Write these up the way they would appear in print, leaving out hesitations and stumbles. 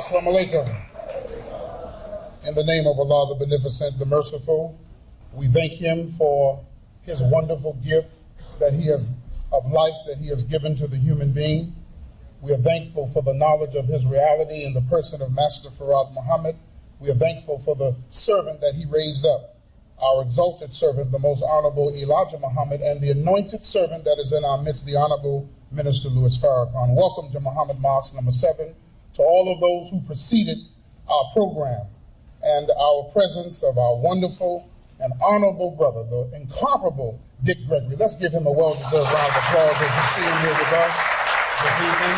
Assalamu alaikum. In the name of Allah, the Beneficent, the Merciful, we thank Him for His wonderful gift that He has of life that He has given to the human being. We are thankful for the knowledge of His reality in the person of Master Farad Muhammad. We are thankful for the servant that He raised up, our exalted servant, the most honorable Elijah Muhammad, and the anointed servant that is in our midst, the honorable Minister Louis Farrakhan. Welcome to Muhammad Mosque number 7, to all of those who preceded our program, and our presence of our wonderful and honorable brother, the incomparable Dick Gregory. Let's give him a well-deserved round of applause as you see him here with us this evening.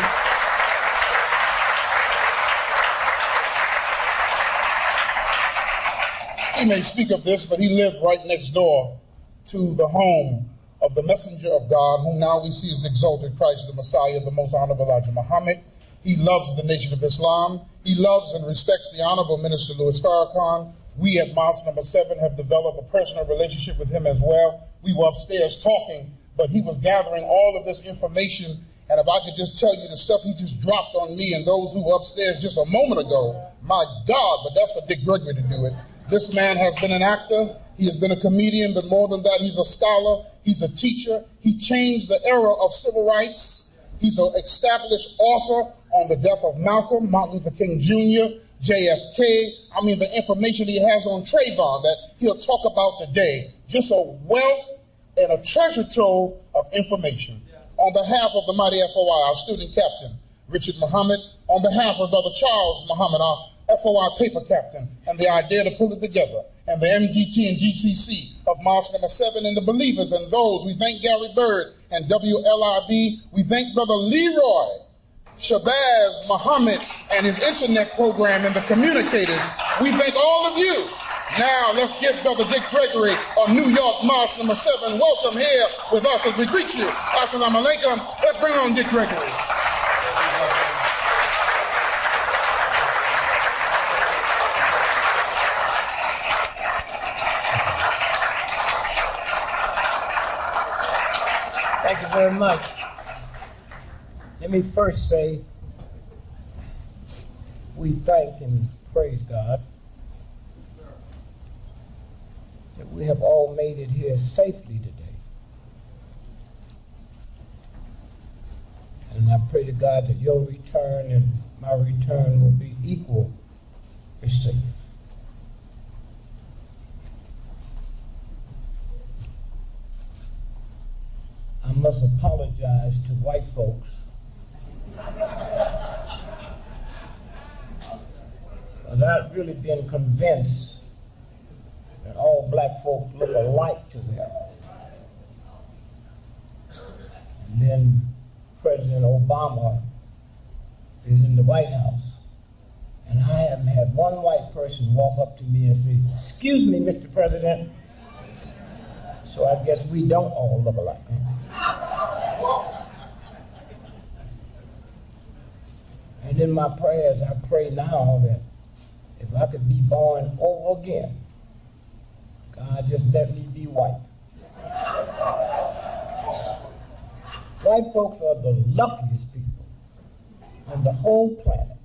He may speak of this, but he lived right next door to the home of the messenger of God, whom now we see as the exalted Christ, the Messiah, the most honorable Elijah Muhammad. He loves the nation of Islam. He loves and respects the honorable Minister Louis Farrakhan. We at Mosque number 7 have developed a personal relationship with him as well. We were upstairs talking, but he was gathering all of this information. And if I could just tell you the stuff he just dropped on me and those who were upstairs just a moment ago, my God, but that's for Dick Gregory to do it. This man has been an actor. He has been a comedian, but more than that, he's a scholar. He's a teacher. He changed the era of civil rights. He's an established author on the death of Malcolm, Martin Luther King Jr., JFK. I mean, the information he has on Trayvon that he'll talk about today. Just a wealth and a treasure trove of information. On behalf of the mighty FOI, our student captain, Richard Muhammad, on behalf of Brother Charles Muhammad, our FOI paper captain, and the idea to pull it together, and the MGT and GCC of Mosque number 7, and the believers and those, we thank Gary Bird and WLIB. We thank Brother Leroy Shabazz Muhammad and his internet program and the communicators. We thank all of you. Now let's give Brother Dick Gregory of New York Mosque number 7 welcome here with us as we greet you. Assalamu alaikum. Let's bring on Dick Gregory. Thank you very much. Let me first say, we thank and praise God that we have all made it here safely today. And I pray to God that your return and my return will be equal as safe. I must apologize to white folks but I've really been convinced that all black folks look alike to them. And then President Obama is in the White House, and I haven't had one white person walk up to me and say, "Excuse me, Mr. President." So I guess we don't all look alike. And in my prayers, I pray now that if I could be born over again, God, just let me be white. White folks are the luckiest people on the whole planet.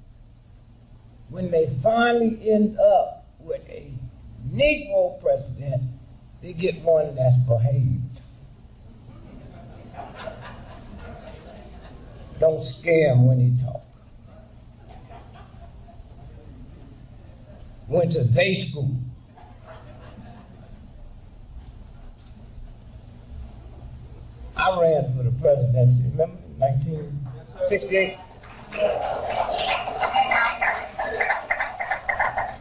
When they finally end up with a Negro president, they get one that's behaved. Don't scare him when he talks. Went to day school. I ran for the presidency, remember, 1968?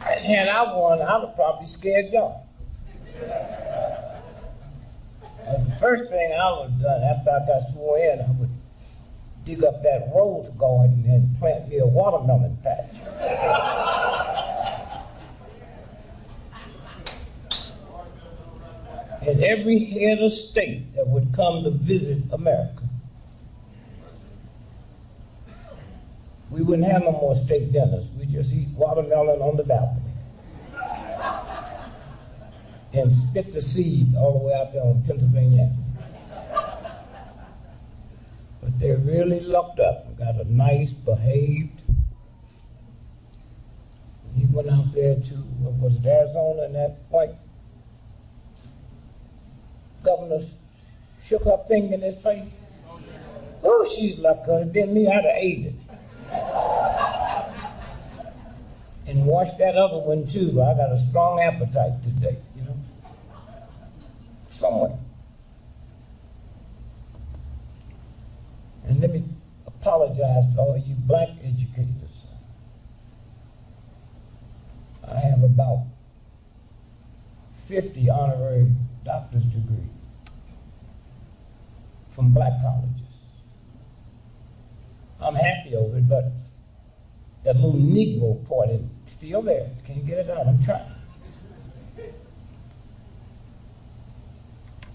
And had I won, I would probably scared y'all. The first thing I would have done after I got sworn in, I would dig up that rose garden and plant me a watermelon patch. And every head of state that would come to visit America, we wouldn't have no more state dinners. We just eat watermelon on the balcony and spit the seeds all the way out there on Pennsylvania. But they really lucked up and got a nice behaved went out there to, what was it, Arizona, and that white governor shook her finger in his face. Oh, she's lucky. If it'd been me, I'd have ate it. And watch that other one too. I got a strong appetite today, you know. Somewhere. And let me apologize to all you black educators. I have about 50 honorary doctor's degrees from black colleges. I'm happy over it, but that little NEWO part is still there. Can you get it out? I'm trying.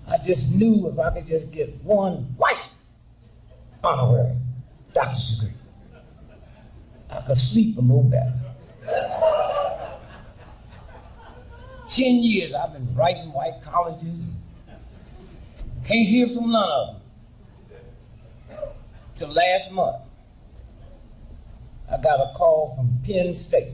I just knew if I could just get one white honorary doctor's degree, I could sleep a little better. 10 years I've been writing white colleges. Can't hear from none of them. Till last month, I got a call from Penn State.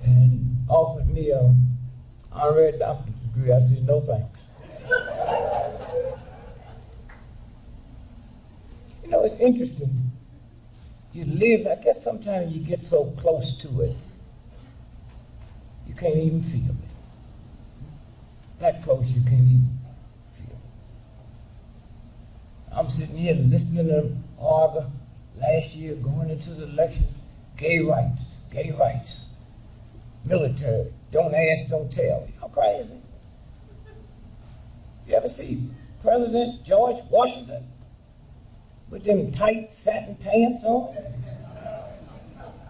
And offered me a honorary doctor's degree. I said, no thanks. You know, it's interesting. You live, I guess sometimes you get so close to it, you can't even feel it. That close, you can't even feel it. I'm sitting here listening to them argue last year, going into the elections, gay rights, military, don't ask, don't tell. How crazy. You ever see President George Washington with them tight satin pants on,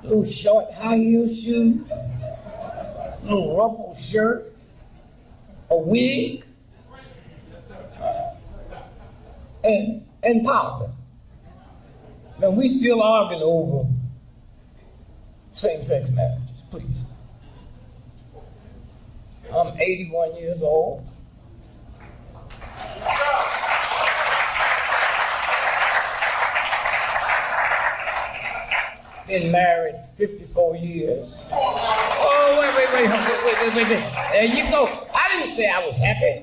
little short high heel shoes, little ruffled shirt, a wig, and powder? Now we still arguing over same-sex marriages, please. I'm 81 years old. Been married 54 years. Oh, wait. There you go. I didn't say I was happy.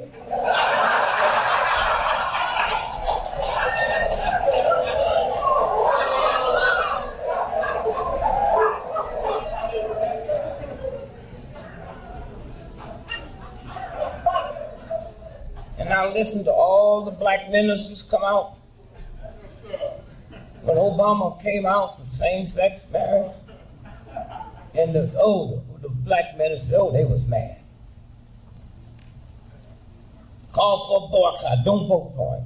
And I listened to all the black ministers come out. When Obama came out for same-sex marriage, and the black ministers, they was mad. Called for a boycott, don't vote for him.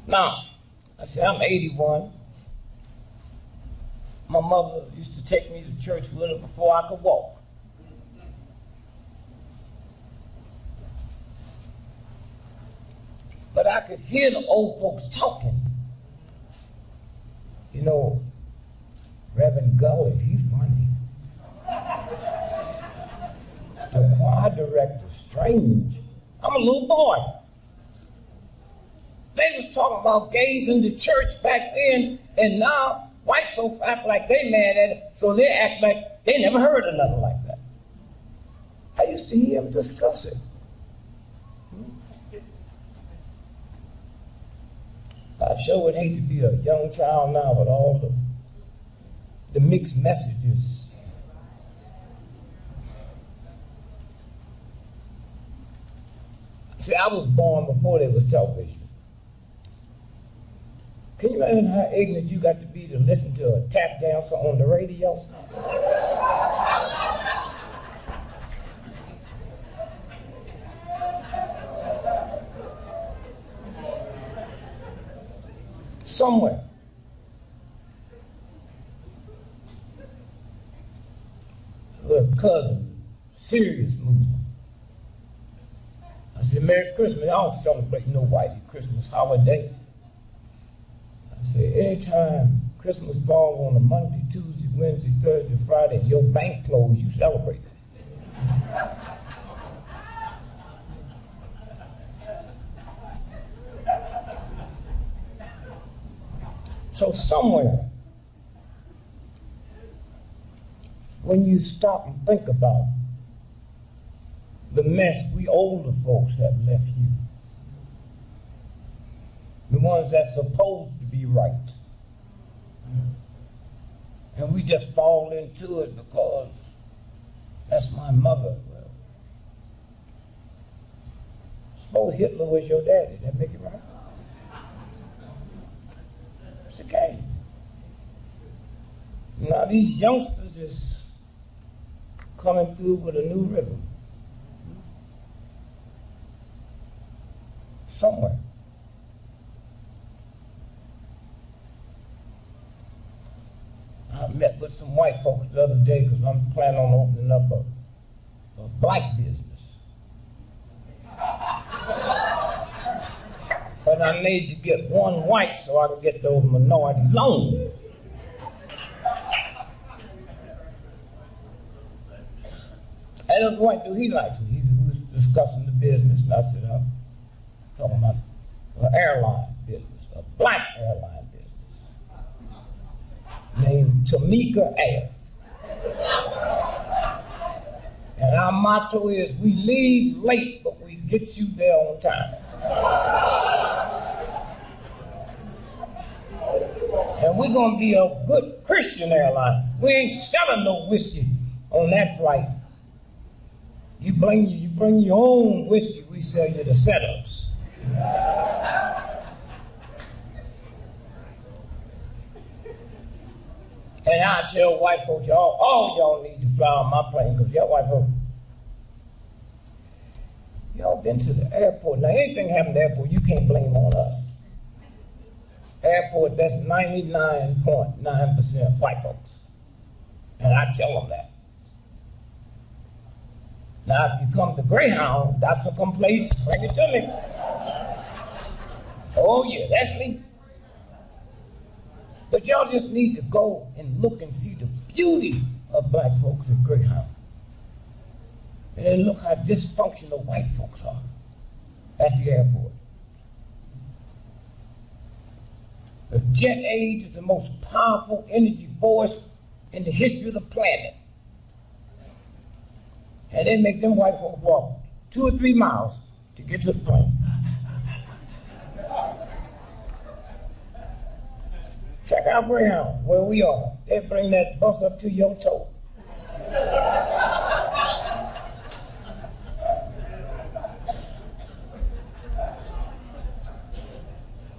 Now, I said, I'm 81. My mother used to take me to church with her before I could walk. But I could hear the old folks talking. You know, Reverend Gully, he's funny. The choir director, strange. I'm a little boy. They was talking about gays in the church back then, and now white folks act like they mad at it, so they act like they never heard of nothing like that. I used to hear them discuss it. I sure would hate to be a young child now with all the mixed messages. See, I was born before there was television. Can you imagine how ignorant you got to be to listen to a tap dancer on the radio? Somewhere. A cousin, serious Muslim. I said, Merry Christmas. I don't celebrate no white Christmas holiday. I said, anytime Christmas falls on a Monday, Tuesday, Wednesday, Thursday, Friday, your bank closed, you celebrate it. So somewhere, when you stop and think about the mess we older folks have left you, the ones that's supposed to be right, and we just fall into it because that's my mother. Well, suppose Hitler was your daddy. That make it right? It's okay. Now these youngsters is coming through with a new rhythm. Somewhere. I met with some white folks the other day because I'm planning on opening up a black business. But I need to get one white so I can get those minority loans. And the white dude, he likes me. He was discussing the business, and I said, I'm talking about an airline business, a black airline business, named Tamika Air. And our motto is, we leave late, but we get you there on time. And we're gonna be a good Christian airline. We ain't selling no whiskey on that flight. You bring your own whiskey, we sell you the setups. And I tell white folks, all y'all need to fly on my plane, because y'all white folks, y'all been to the airport. Now anything happened to the airport, you can't blame on us. Airport, that's 99.9% white folks. And I tell them that. Now, if you come to Greyhound, got some complaints, bring it to me. Oh yeah, that's me. But y'all just need to go and look and see the beauty of black folks at Greyhound. And then look how dysfunctional white folks are at the airport. The jet age is the most powerful energy force in the history of the planet. And they make them white folks walk 2 or 3 miles to get to the plane. Check out Greyhound, where we are. They bring that bus up to your toe.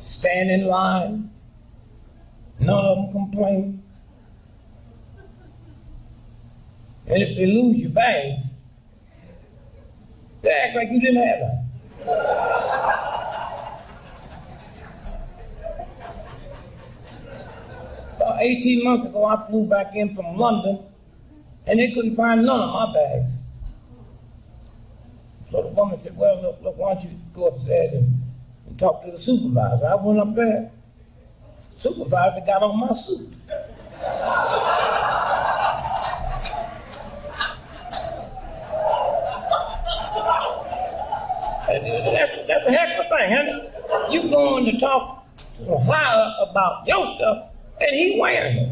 Stand in line. None of them complain. And if they lose your bags, they act like you didn't have them. About 18 months ago, I flew back in from London, and they couldn't find none of my bags. So the woman said, well, look, why don't you go upstairs and talk to the supervisor. I went up there. Supervisor got on my suit. That's a heck of a thing, huh? You going to talk to the higher about your stuff, and he wearing it.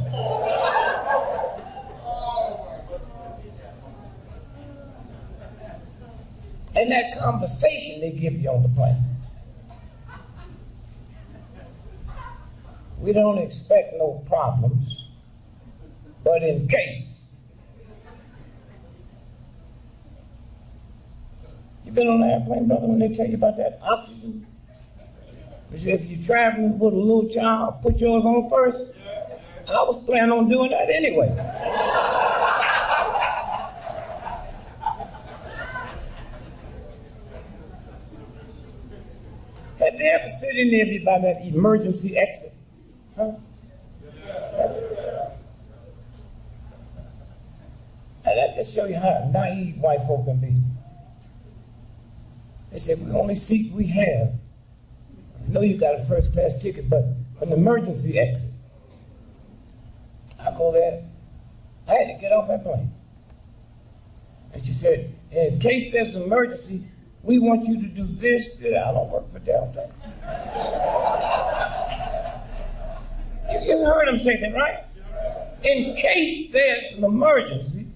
And that conversation they give you on the plane. We don't expect no problems, but in case. You been on an airplane, brother, when they tell you about that oxygen? If you're traveling with a little child, put yours on first. I was planning on doing that anyway. Have they ever sit in there by that emergency exit? Huh? And that just shows you how naive white folk can be. They said, the only seat we have, I know you got a first class ticket, but an emergency exit. I go there, I had to get off that plane. And she said, in case there's an emergency, we want you to do this. I don't work for Delta. You heard him say that, right? In case there's an emergency,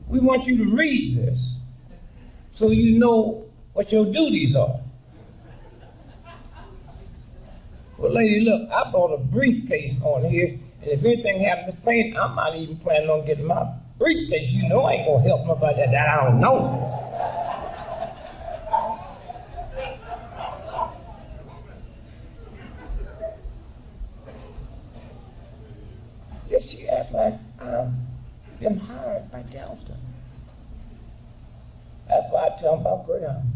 we want you to read this so you know what your duties are. Well, lady, look, I brought a briefcase on here, and if anything happens to this plane, I'm not even planning on getting my briefcase. You know I ain't gonna help nobody that I don't know. Yes, she acts like I've been hired by Delta. That's why I tell them about Greyhound.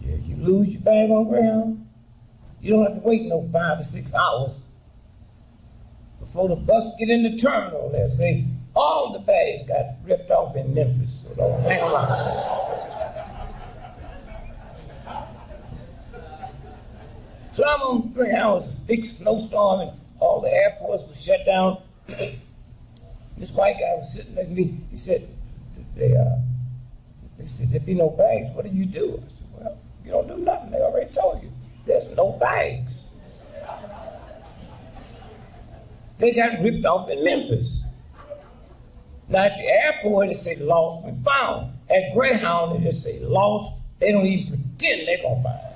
Yeah, you lose your bag on Greyhound, you don't have to wait no 5 or 6 hours before the bus get in the terminal. They'll say, all the bags got ripped off in Memphis, so don't hang around. So I'm on Greyhound, it was a big snowstorm, and all the airports were shut down. This white guy was sitting next to me. He said, they said, there'd be no bags. What do you do? I said, well, you don't do nothing. They already told you. There's no bags. They got ripped off in Memphis. Now at the airport, they say lost and found. At Greyhound, they just say lost. They don't even pretend they're going to find it.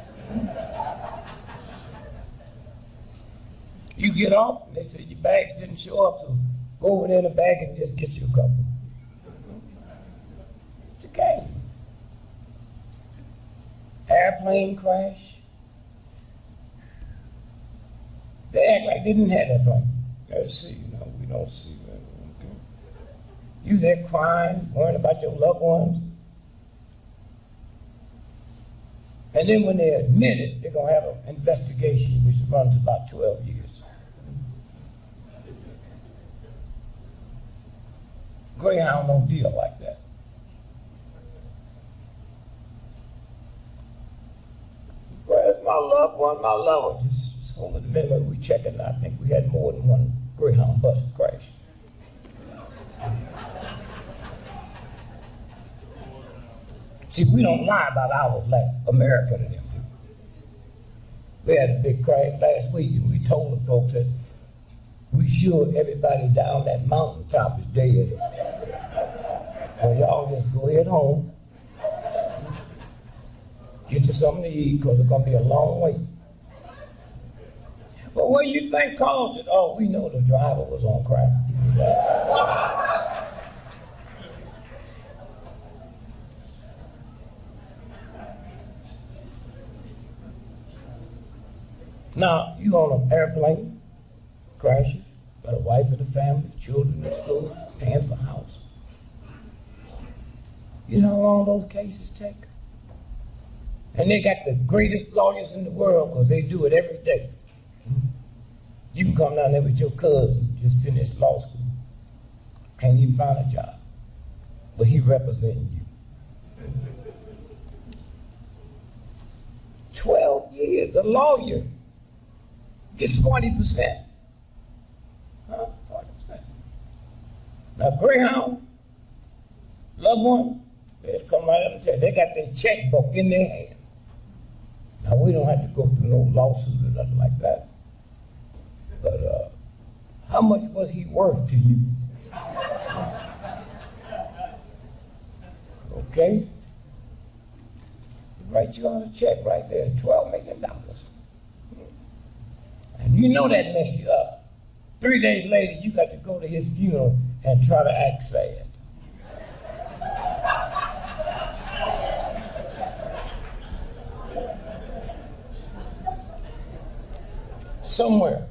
You get off, and they say your bags didn't show up, so go over there in the bag and just get you a couple. It's a game. Airplane crash. They act like they didn't have that plane. Let's see, we don't see that. Okay. You there crying, worrying about your loved ones. And then when they admit it, they're going to have an investigation which runs about 12 years. Greyhound don't deal like that. Where's my loved one, my lover? Just hold it a minute, we checking. I think we had more than one Greyhound bus crash. See, we don't lie about ours like America to them do. We had a big crash last week, and we told the folks that we sure everybody down that mountaintop is dead. So y'all just go ahead home, get you something to eat, because it's going to be a long wait. But what do you think caused it? Oh, we know the driver was on crack. Now, you on an airplane, crashes, got a wife and a family, children in school, paying for a house. You know how long those cases take? And they got the greatest lawyers in the world because they do it every day. You can come down there with your cousin, just finished law school, can't even find a job, but he representing you. 12 years, a lawyer gets 40%. Huh? 40%. Now, Greyhound, loved one, they come right up and tell you, they got their checkbook in their hand. Now, we don't have to go through no lawsuit or nothing like that. But how much was he worth to you? Okay? Write you on a check right there, $12 million. And you know that messed you up. 3 days later, you got to go to his funeral and try to act sad. Somewhere,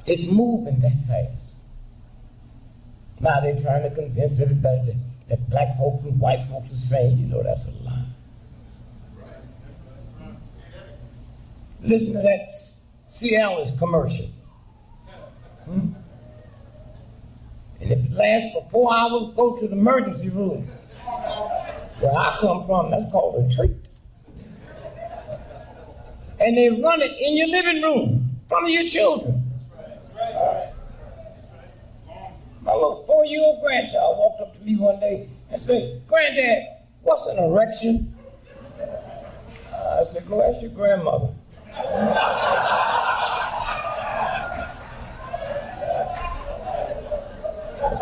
it's moving that fast. Now they're trying to convince everybody that black folks and white folks are saying, you know, that's a lie. Listen to that Cialis commercial. And if it lasts for 4 hours, go to the emergency room. Where I come from, that's called a treat. And they run it in your living room in front of your children. My little 4-year-old grandchild walked up to me one day and said, "Granddad, what's an erection?" I said, "Go ask your grandmother."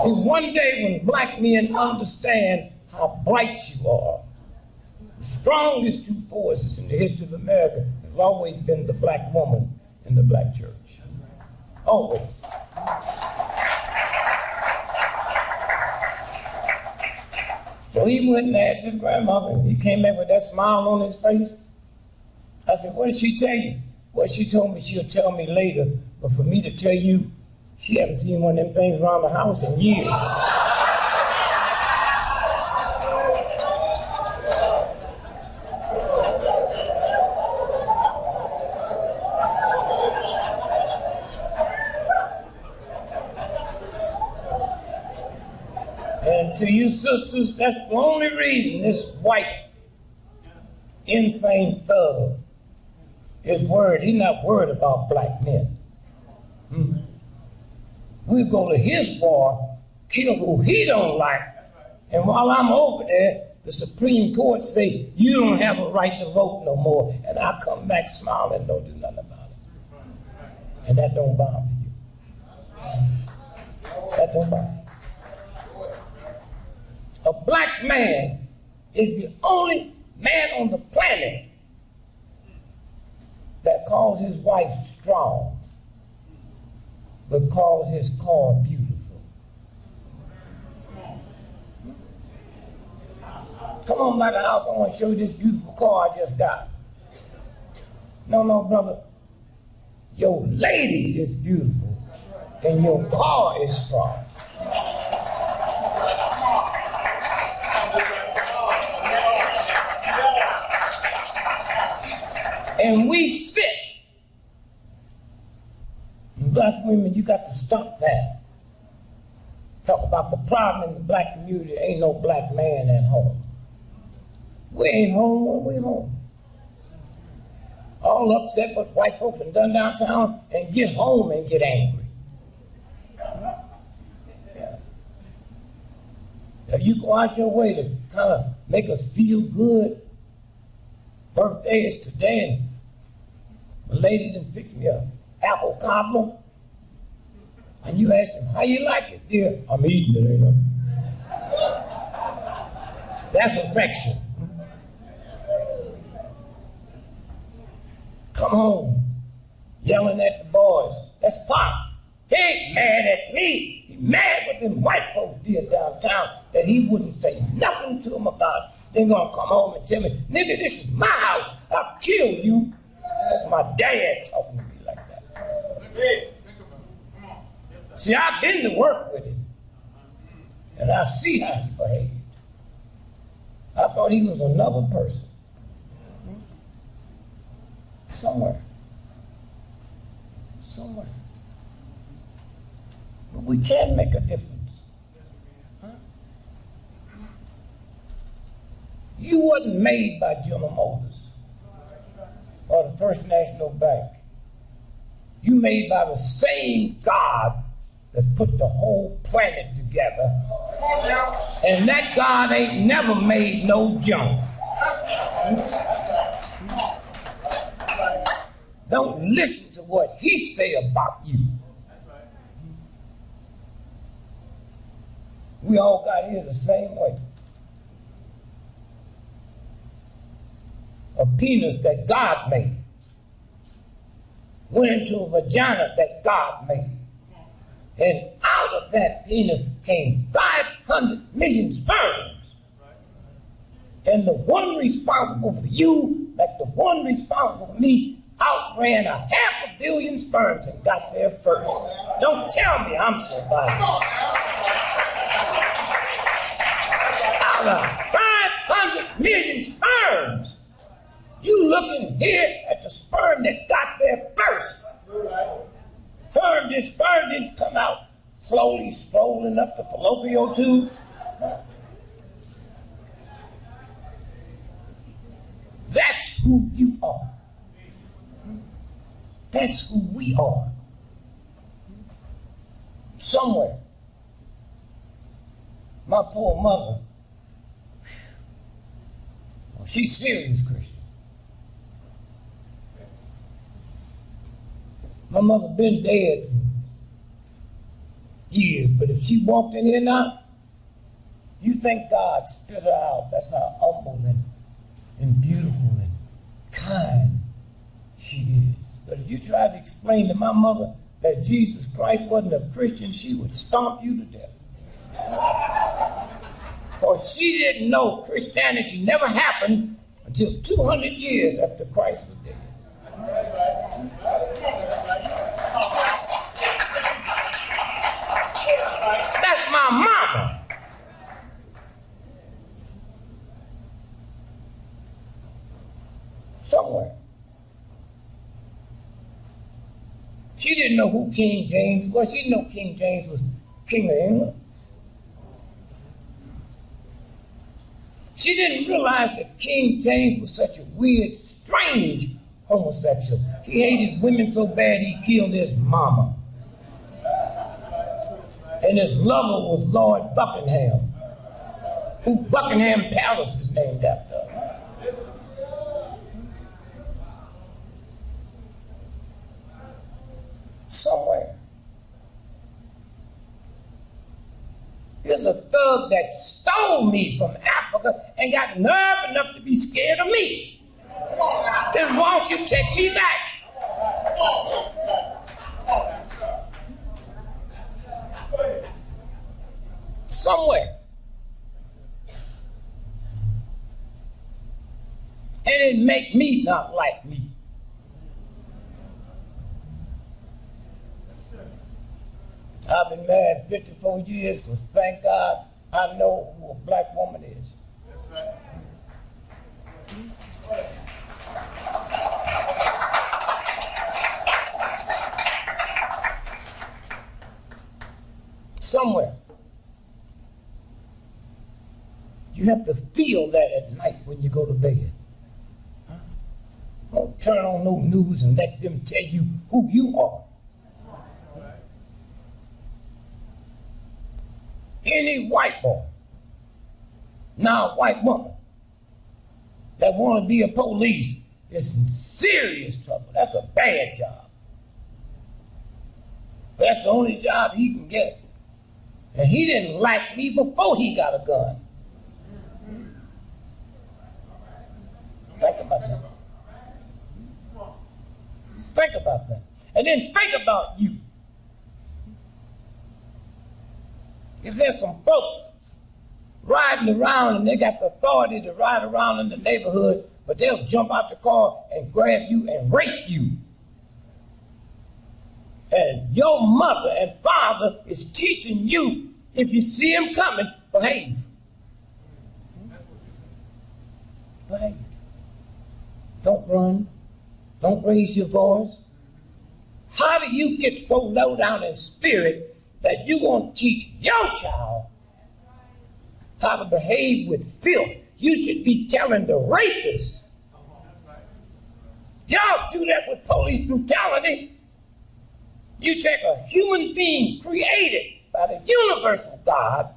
See, one day when black men understand how bright you are, the strongest two forces in the history of America has always been the black woman and the black church. Always. So he went and asked his grandmother, and he came back with that smile on his face. I said, "What did she tell you?" "Well, she told me she'll tell me later, but for me to tell you, she hasn't seen one of them things around the house in years." And to you sisters, that's the only reason this white, insane thug is worried. He's not worried about black men. We go to his war, kill who he don't like, and while I'm over there, the Supreme Court say, "You don't have a right to vote no more," and I come back smiling and don't do nothing about it. And that don't bother you. That don't bother you. A black man is the only man on the planet that calls his wife strong, but calls his car beautiful. Come on by the house, I want to show you this beautiful car I just got. No, brother. Your lady is beautiful, and your car is strong. And we sit. And black women, you got to stop that. Talk about the problem in the black community. Ain't no black man at home. We ain't home when we home. All upset with white folks and done downtown and get home and get angry. Yeah. If you go out your way to kind of make us feel good, birthday is today, and the lady done fixed me an apple cobbler, and you ask him, "How you like it, dear?" "I'm eating it, ain't I?" That's affection. Come home, yelling at the boys. That's Pop. He ain't mad at me. He mad what them white folks did downtown that he wouldn't say nothing to them about. They're gonna come home and tell me, "Nigga, this is my house. I'll kill you." That's my dad talking to me like that. See, I've been to work with him, and I see how he behaved. I thought he was another person. Somewhere. But we can make a difference. Huh? You wasn't made by General Motors or the First National Bank. You made by the same God that put the whole planet together. And that God ain't never made no junk. Don't listen to what he say about you. We all got here the same way. A penis that God made went into a vagina that God made. And out of that penis came 500 million sperms. And the one responsible for you, like the one responsible for me, outran 500 million sperms and got there first. Don't tell me I'm somebody. Out of 500 million sperms, you looking here at the sperm that got there first. This sperm didn't come out slowly strolling up the fallopian tube. That's who you are. That's who we are. Somewhere My poor mother, well, she's serious Christian. My mother been dead for years, but if she walked in here now, you think God spit her out. That's how humble and beautiful and kind she is. But if you tried to explain to my mother that Jesus Christ wasn't a Christian, she would stomp you to death. Because she didn't know Christianity never happened until 200 years after Christ was dead. That's my mama. Somewhere. She didn't know who King James was. She didn't know King James was King of England. She didn't realize that King James was such a weird, strange homosexual. He hated women so bad he killed his mama. And his lover was Lord Buckingham, whose Buckingham Palace is named after. Somewhere. There's a thug that stole me from Africa and got nerve enough to be scared of me. Then won't you take me back? Somewhere. And it make me not like me. I've been married 54 years because thank God I know who a black woman is. Somewhere. You have to feel that at night when you go to bed. Don't turn on no news and let them tell you who you are. Any white boy, now a white woman, that want to be a police is in serious trouble. That's a bad job. That's the only job he can get. And he didn't like me before he got a gun. Think about that. Think about that. And then think about you. If there's some folks riding around and they got the authority to ride around in the neighborhood, but they'll jump out the car and grab you and rape you. And your mother and father is teaching you, if you see him coming, behave. Behave. Don't run. Don't raise your voice. How do you get so low down in spirit that you're going to teach your child how to behave with filth? You should be telling the rapists. Y'all do that with police brutality. You take a human being created by the universal God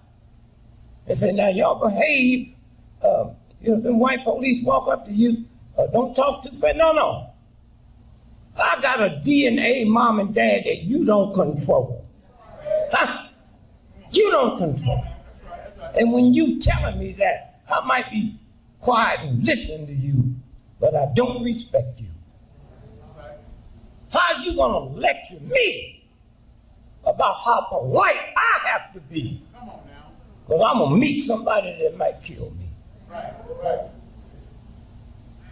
and say, now y'all behave. Them white police walk up to you. Don't talk too fast. No. I got a DNA mom and dad that you don't control. Huh? You don't control. And when you telling me that, I might be quiet and listening to you, but I don't respect you. How you gonna lecture me about how polite I have to be? Because I'm gonna meet somebody that might kill me. Right.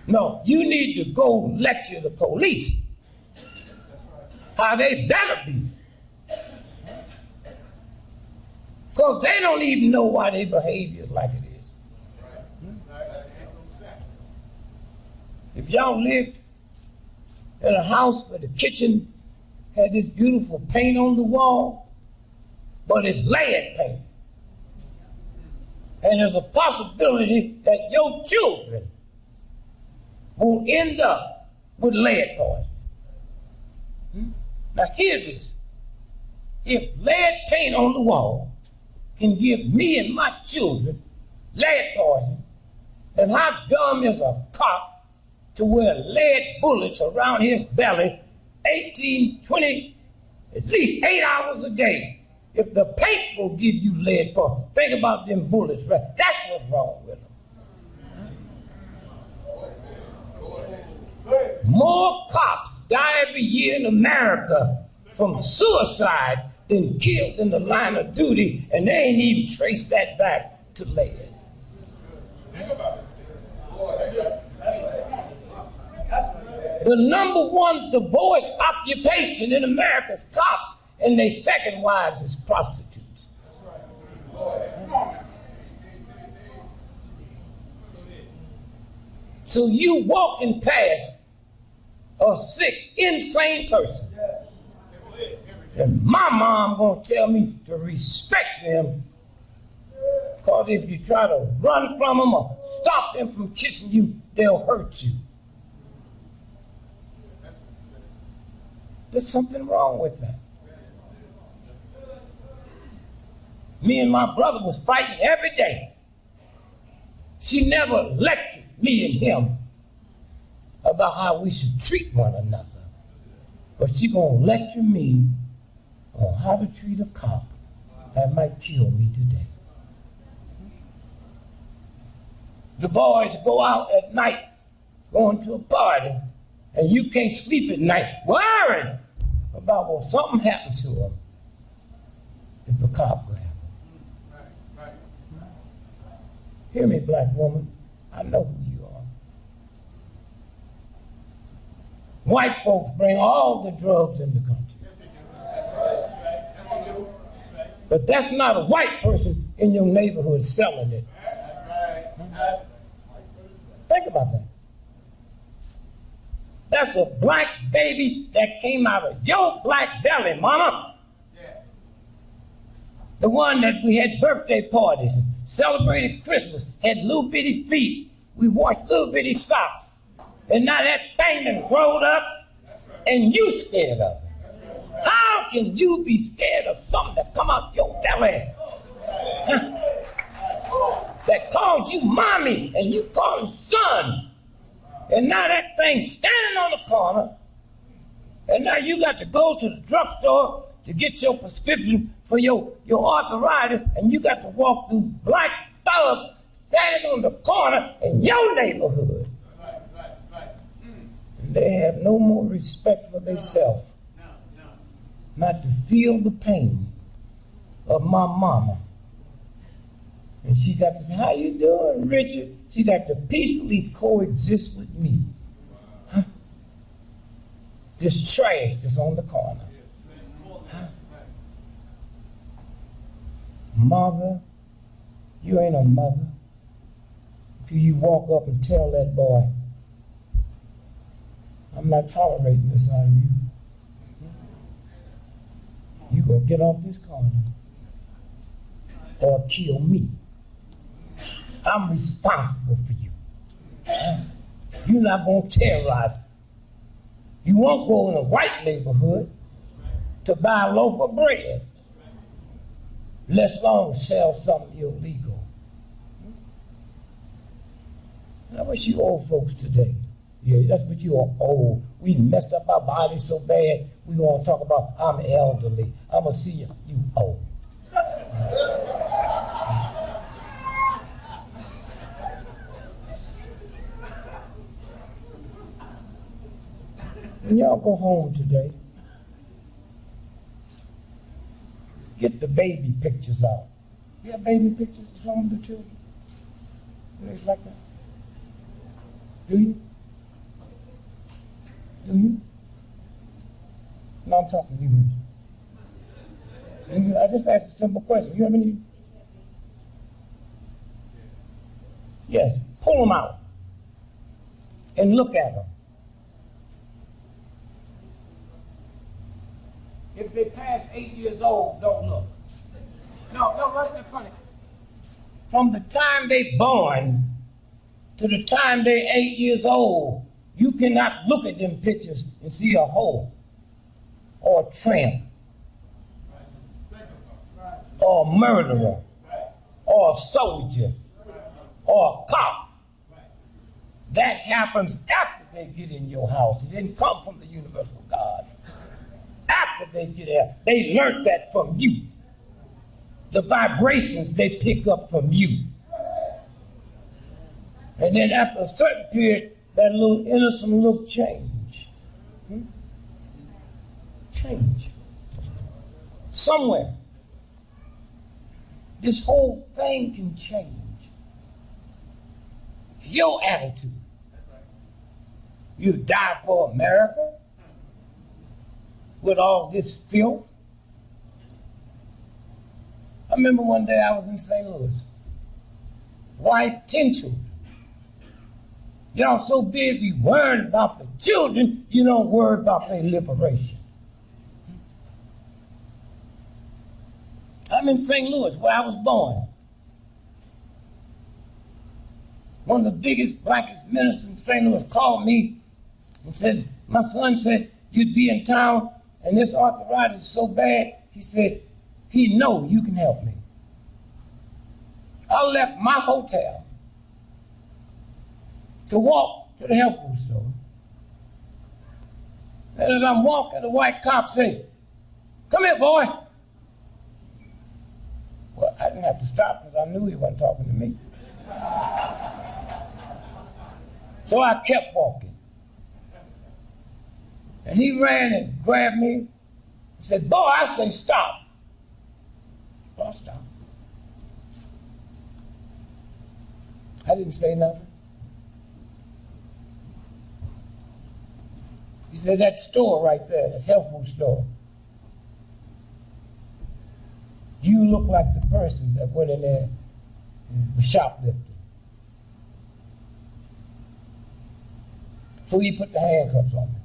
No, you need to go lecture the police how they better be. Because they don't even know why their behavior is like it is. If y'all lived in a house where the kitchen had this beautiful paint on the wall, but it's lead paint, and there's a possibility that your children will end up with lead poisoning. Now hear this. If lead paint on the wall can give me and my children lead poison, and how dumb is a cop to wear lead bullets around his belly 18, 20, at least 8 hours a day? If the paint will give you lead poison, think about them bullets, right? That's what's wrong with them. More cops die every year in America from suicide than killed in the line of duty, and they ain't even traced that back to lead. The number one divorce occupation in America is cops, and their second wives is prostitutes. So you walking past a sick, insane person, and my mom gonna tell me to respect them, because if you try to run from them or stop them from kissing you, they'll hurt you. There's something wrong with that. Me and my brother was fighting every day. She never lectured me and him about how we should treat one another, but she gonna lecture me on how to treat a cop that might kill me today. The boys go out at night, going to a party, and you can't sleep at night worrying about, well, something happened to them if the cop grabs them. Hear me, black woman, I know who you are. White folks bring all the drugs in the country. But that's not a white person in your neighborhood selling it. Think about that. That's a black baby that came out of your black belly, mama. The one that we had birthday parties, celebrated Christmas, had little bitty feet. We washed little bitty socks. And now that thing that rolled up and you scared of it. How can you be scared of something that come out your belly? Huh? That calls you mommy and you call him son. And now that thing standing on the corner, and now you got to go to the drugstore to get your prescription for your arthritis, and you got to walk through black thugs standing on the corner in your neighborhood. And they have no more respect for themselves. Not to feel the pain of my mama. And she got to say, how you doing, Richard? She got to peacefully coexist with me. Huh? This trash that's on the corner. Huh? Mother, you ain't a mother until you walk up and tell that boy, I'm not tolerating this out of you. You gonna get off this corner or kill me. I'm responsible for you. You're not gonna terrorize me. You won't go in a white neighborhood to buy a loaf of bread, let alone sell something illegal. I wish you old folks today. Yeah, that's what you are old. We messed up our bodies so bad, we gonna talk about I'm elderly. I'm a senior, you old. When y'all go home today, get the baby pictures out. You have baby pictures of some of the children? Do they like that? Do you? Do you? No, I'm talking to you. I just asked a simple question. You have any? Yes, pull them out and look at them. If they pass 8 years old, don't look. No, that's not funny. From the time they born to the time they're 8 years old, you cannot look at them pictures and see a hoe or a tramp or a murderer or a soldier or a cop. That happens after they get in your house. It didn't come from the universal God. After they get there, they learned that from you. The vibrations they pick up from you. And then after a certain period, that little innocent look change. Change. Somewhere. This whole thing can change. Your attitude. You die for America with all this filth. I remember one day I was in St. Louis. Wife, 10 children. Y'all so busy worrying about the children, you don't worry about their liberation. I'm in St. Louis, where I was born. One of the biggest, blackest ministers in St. Louis called me and said, my son said, you'd be in town and this arthritis is so bad. He said, he know you can help me. I left my hotel to walk to the health food store. And as I'm walking, the white cop said, come here, boy. Well, I didn't have to stop because I knew he wasn't talking to me. So I kept walking. And he ran and grabbed me and said, boy, I say stop. Well, I stopped. I didn't say nothing. He said, that store right there, that health food store, you look like the person that went in there and was shoplifting. So he put the handcuffs on me.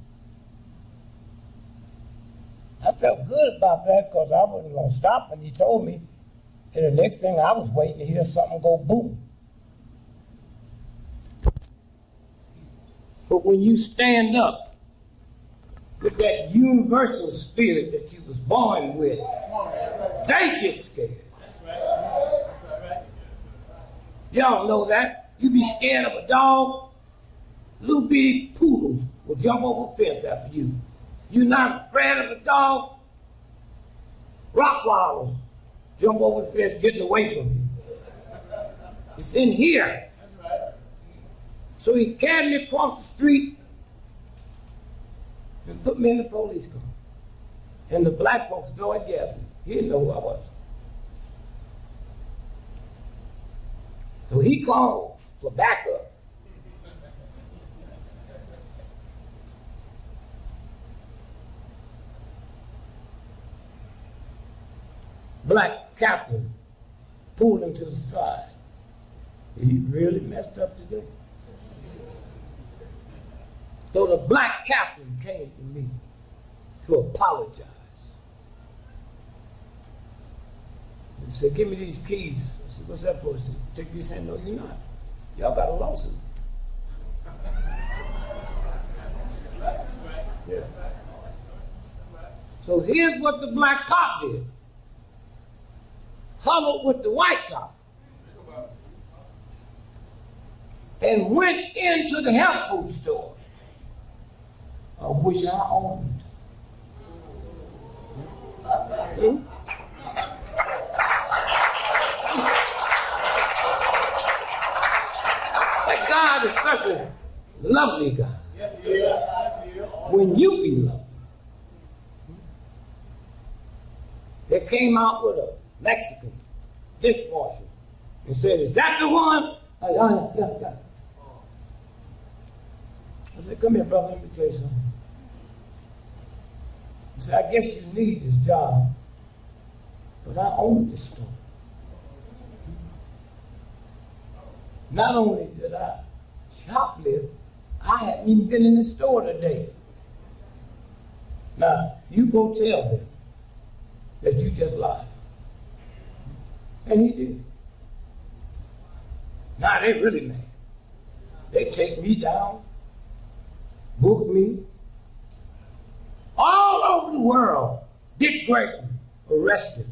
I felt good about that because I wasn't going to stop when he told me. And the next thing I was waiting to hear something go boom. But when you stand up with that universal spirit that you was born with, they get scared. Y'all know that. You be scared of a dog, little bitty poodles will jump over a fence after you. You're not afraid of a dog, Rottweilers jump over the fence getting away from you. It's in here. So he carried me across the street and put me in the police car. And the black folks started gathering. He didn't know who I was. So he called for backup. Black captain pulled him to the side. He really messed up today. So the black captain came to me to apologize. He said, give me these keys. I said, what's that for? He said, take these hands. No, you're not. Y'all got a lawsuit. Yeah. So here's what the black cop did. Huddled with the white cop. And went into the health food store. I wish I owned it. That God is such a lovely God. Yes, he is. Yes, he is. When you be loved. They came out with a Mexican dishwasher and said, is that the one? Yeah. I said, come here, brother, let me tell you something. He said, I guess you need this job, but I own this store. Not only did I shoplift, I hadn't even been in the store today. Now, you go tell them that you just lied. And he did. Now, they really mad. They take me down, book me. All over the world, Dick Gregory arrested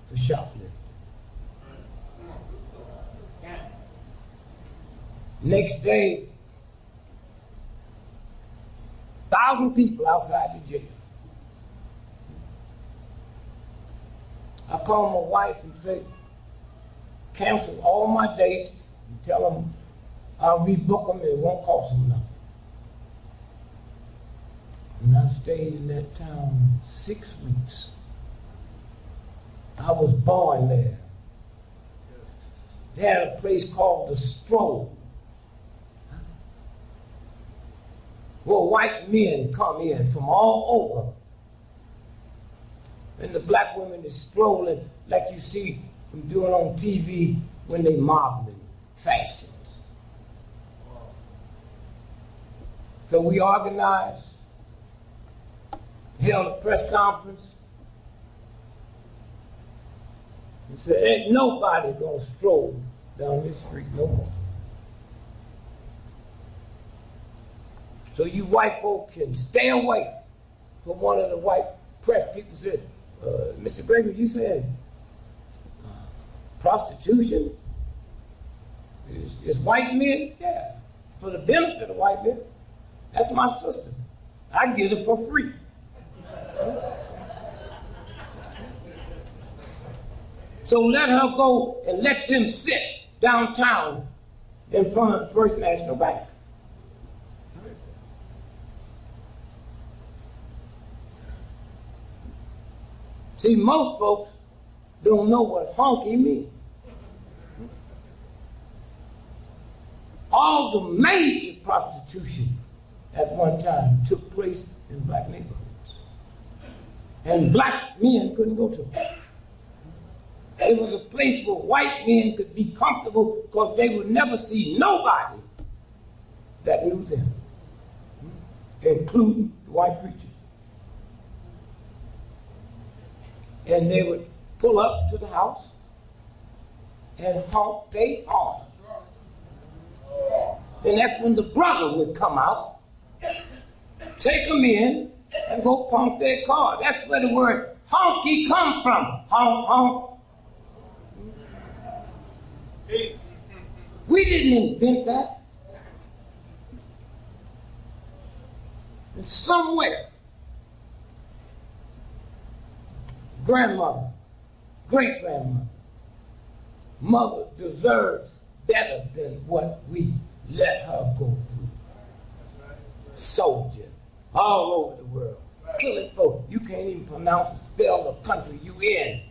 for shoplifting. Next day, 1,000 people outside the jail. I call my wife and say, cancel all my dates and tell them I'll rebook them and it won't cost them nothing. And I stayed in that town 6 weeks. I was born there. They had a place called the Stroll, where white men come in from all over. And the black women is strolling like you see them doing on TV when they modeling fashions. So we organized, held a press conference, and said, ain't nobody gonna stroll down this street no more. So you white folk can stay away. But one of the white press people said, Mr. Gregory, you said prostitution is white men? Yeah, for the benefit of white men. That's my sister. I get it for free. So let her go and let them sit downtown in front of the First National Bank. See, most folks don't know what honky means. All the major prostitution at one time took place in black neighborhoods. And black men couldn't go to it. It was a place where white men could be comfortable because they would never see nobody that knew them, including the white preacher. And they would pull up to the house and honk their horn. And that's when the brother would come out, take them in, and go pump their car. That's where the word honky come from. Honk, honk. We didn't invent that. And somewhere, grandmother, great-grandmother, mother deserves better than what we let her go through. Soldier, all over the world, killing folks. You can't even pronounce and spell the country you in.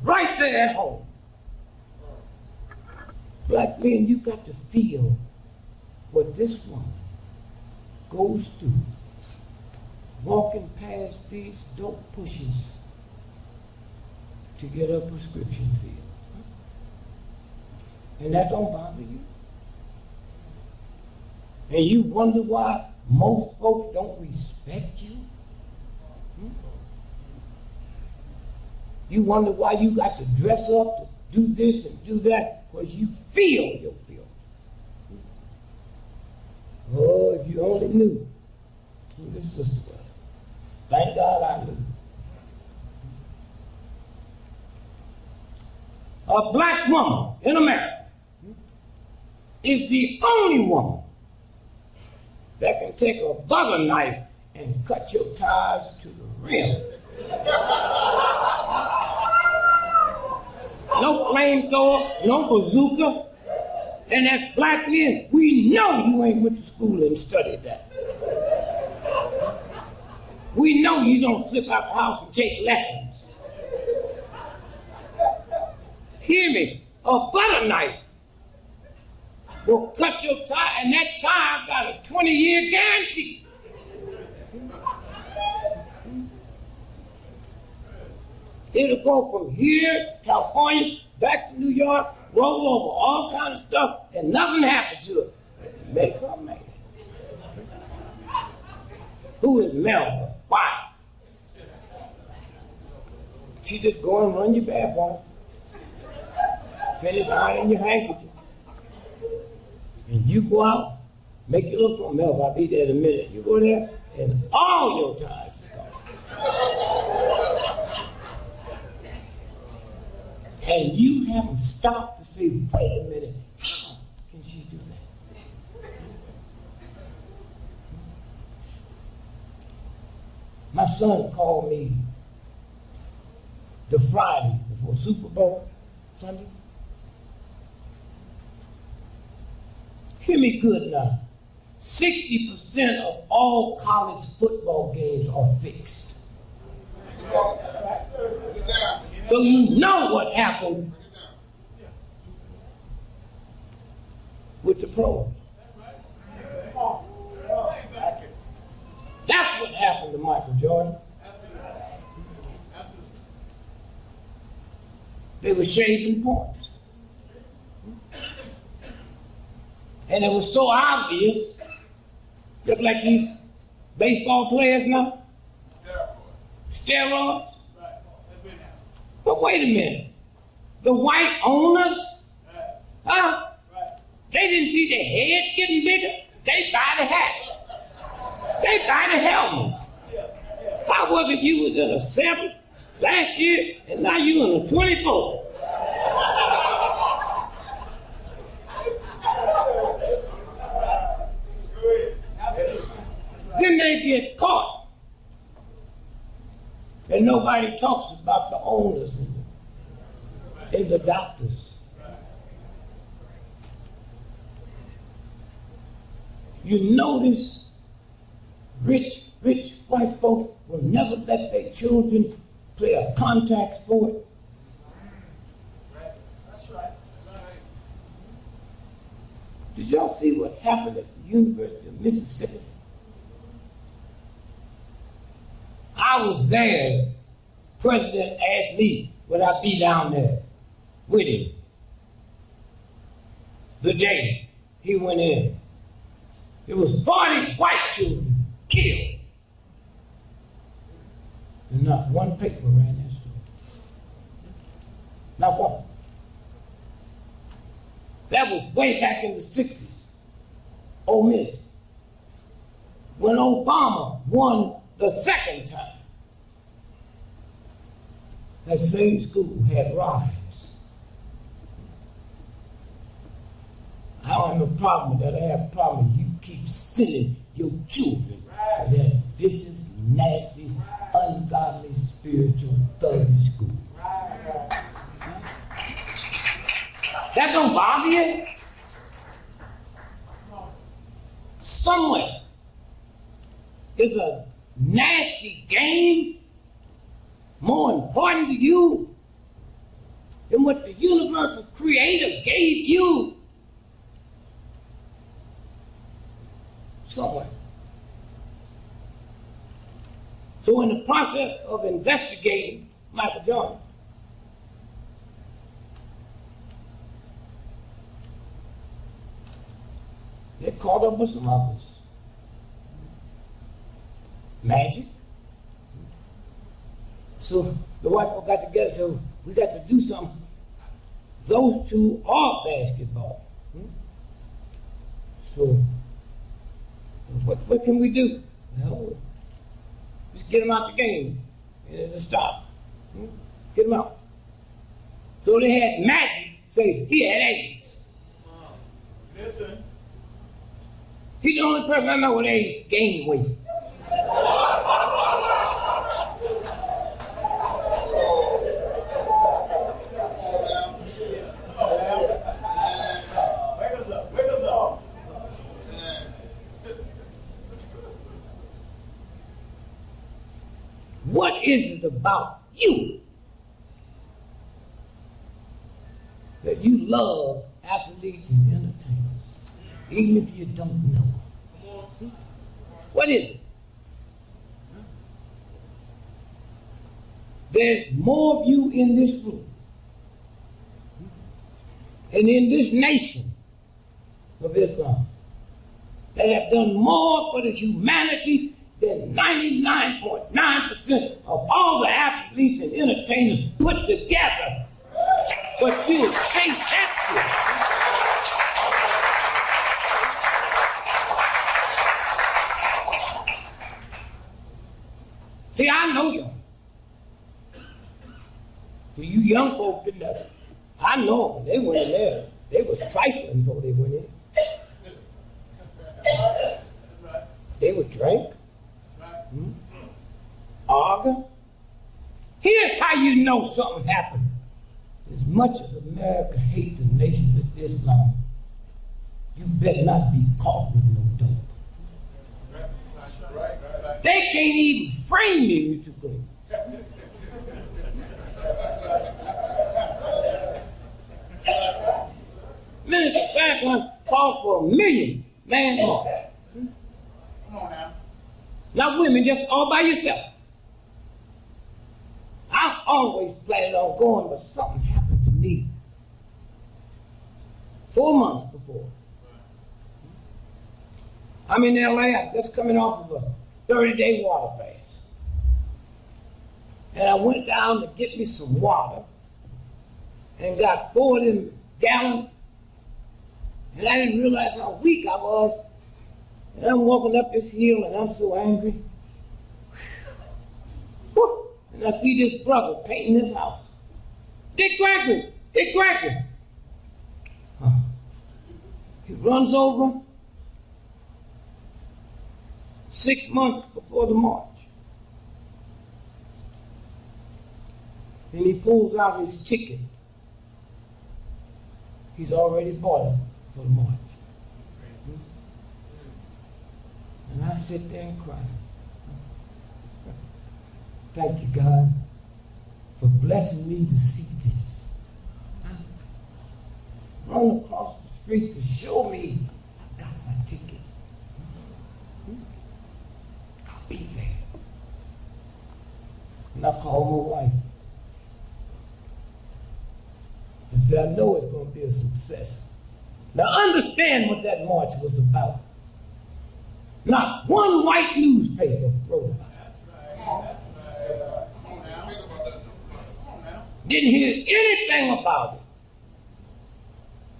Right there at home. Black men, you got to feel what this woman goes through walking past these dope pushes to get her prescription filled. And that don't bother you? And you wonder why most folks don't respect you? You wonder why you got to dress up to do this and do that? Because you feel your feelings. Oh, if you only knew who this sister was. Thank God I knew. A black woman in America is the only woman that can take a butter knife and cut your tires to the rim. No flamethrower, no bazooka. And as black men, we know you ain't went to school and studied that. We know you don't slip out the house and take lessons. Hear me, a butter knife will cut your tire, and that tire got a 20-year guarantee. It'll go from here, California, back to New York, roll over, all kind of stuff, and nothing happened to it. Make her mad. Who is Melba? Why? She just go and run your bathroom, finish ironing your handkerchief, and you go out, make your little phone. Melba, I'll be there in a minute. You go there, and all your tires is gone. And you haven't stopped to say, wait a minute, how can she do that? My son called me the Friday before Super Bowl Sunday. Hear me good now. 60% of all college football games are fixed. So you know what happened with the pros. That's what happened to Michael Jordan. They were shaving points. And it was so obvious, just like these baseball players now. Steroids. But wait a minute. The white owners, they didn't see their heads getting bigger. They buy the hats. They buy the helmets. Why was it you was in a 7 last year and now you in a 24? Then they get caught. And nobody talks about the owners and the doctors. You notice rich white folks will never let their children play a contact sport. That's right. Did y'all see what happened at the University of Mississippi? I was there. President asked me would I be down there with him the day he went in. It was 40 white children killed. And not one paper ran that story. Not one. That was way back in the 60s. Ole Miss. When Obama won the second time, that same school had riots. I don't have a problem with that. I have a problem with you keep sending your children to that vicious, nasty, ungodly, spiritual, thuggy school. That don't bother you? Somewhere is a nasty game more important to you than what the universal creator gave you? Somewhere. So in the process of investigating Michael Jordan, they caught up with some others. Magic. So the white people got together, so we got to do something. Those two are basketball. So what can we do? Well, just get them out the game and it'll stop. Get them out. So they had Magic say he had AIDS. Listen. He's the only person I know with AIDS gained weight. What is it about you that you love athletes and entertainers, even if you don't know them? What is it? There's more of you in this room and in this nation of Islam that have done more for the humanities than 99.9% of all the athletes and entertainers put together. But you chase after it. See, I know y'all. So you young folks didn't know. I know them. They went in there. They was trifling before they went in. They was drank. arguing. Here's how you know something happened. As much as America hates the nation of Islam, you better not be caught with no dope. They can't even frame me, Mr. Green. Minister Franklin called for $1 million man-march. Come on now. Not women, just all by yourself. I always planned on going, but something happened to me 4 months before. I'm in LA, I'm just coming off of a 30-day water fast. And I went down to get me some water and got 4 of them gallons. And I didn't realize how weak I was. And I'm walking up this hill and I'm so angry. Whew. And I see this brother painting his house. Dick Gregory. He runs over 6 months before the march. And he pulls out his ticket. He's already bought it for the march. And I sit there and cry. Thank you, God, for blessing me to see this. Run across the street to show me I got my ticket. I'll be there. And I call my wife. I said, I know it's going to be a success. Now understand what that march was about. Not one white newspaper wrote about it. Didn't hear anything about it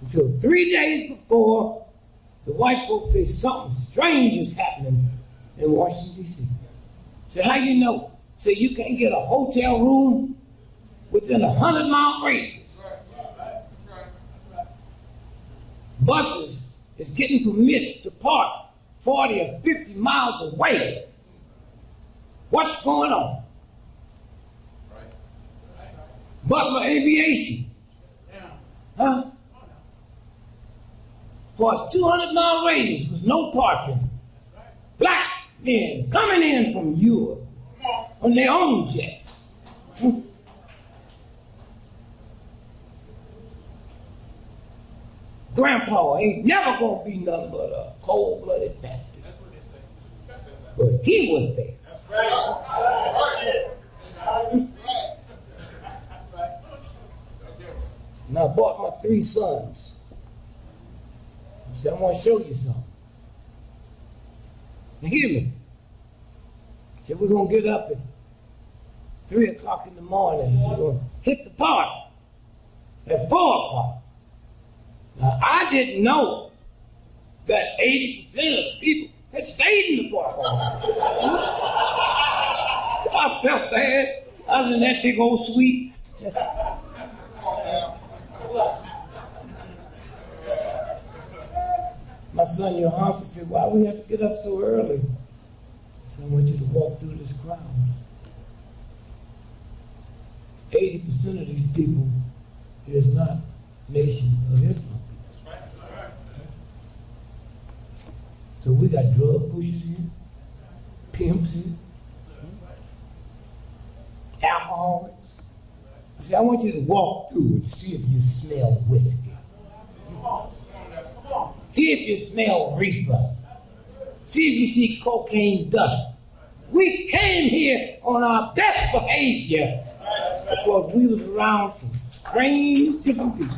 until 3 days before the white folks say something strange is happening in Washington, D.C. So how you know? So you can't get a hotel room within a 100-mile radius. Buses is getting permits to park 40 or 50 miles away. What's going on? Butler Aviation. Huh? For a 200-mile radius was no parking. Black men coming in from Europe on their own jets. Grandpa ain't never gonna be nothing but a cold-blooded Baptist. That's what they say. But he was there. That's right. And I brought my 3 sons. I said, I want to show you something. Now hear me. I said, we're going to get up at 3 o'clock in the morning. We're going to hit the park at 4 o'clock. Now, I didn't know that 80% of the people had stayed in the park all night. I felt bad. I was in that big old suite. My son Johansson said, why we have to get up so early? I said, I want you to walk through this crowd. 80% of these people is not Nation of Islam. So we got drug pushers here, pimps here, alcoholics. I said, I want you to walk through and see if you smell whiskey. See if you smell reefer. See if you see cocaine dust. We came here on our best behavior because we was around some strange different people.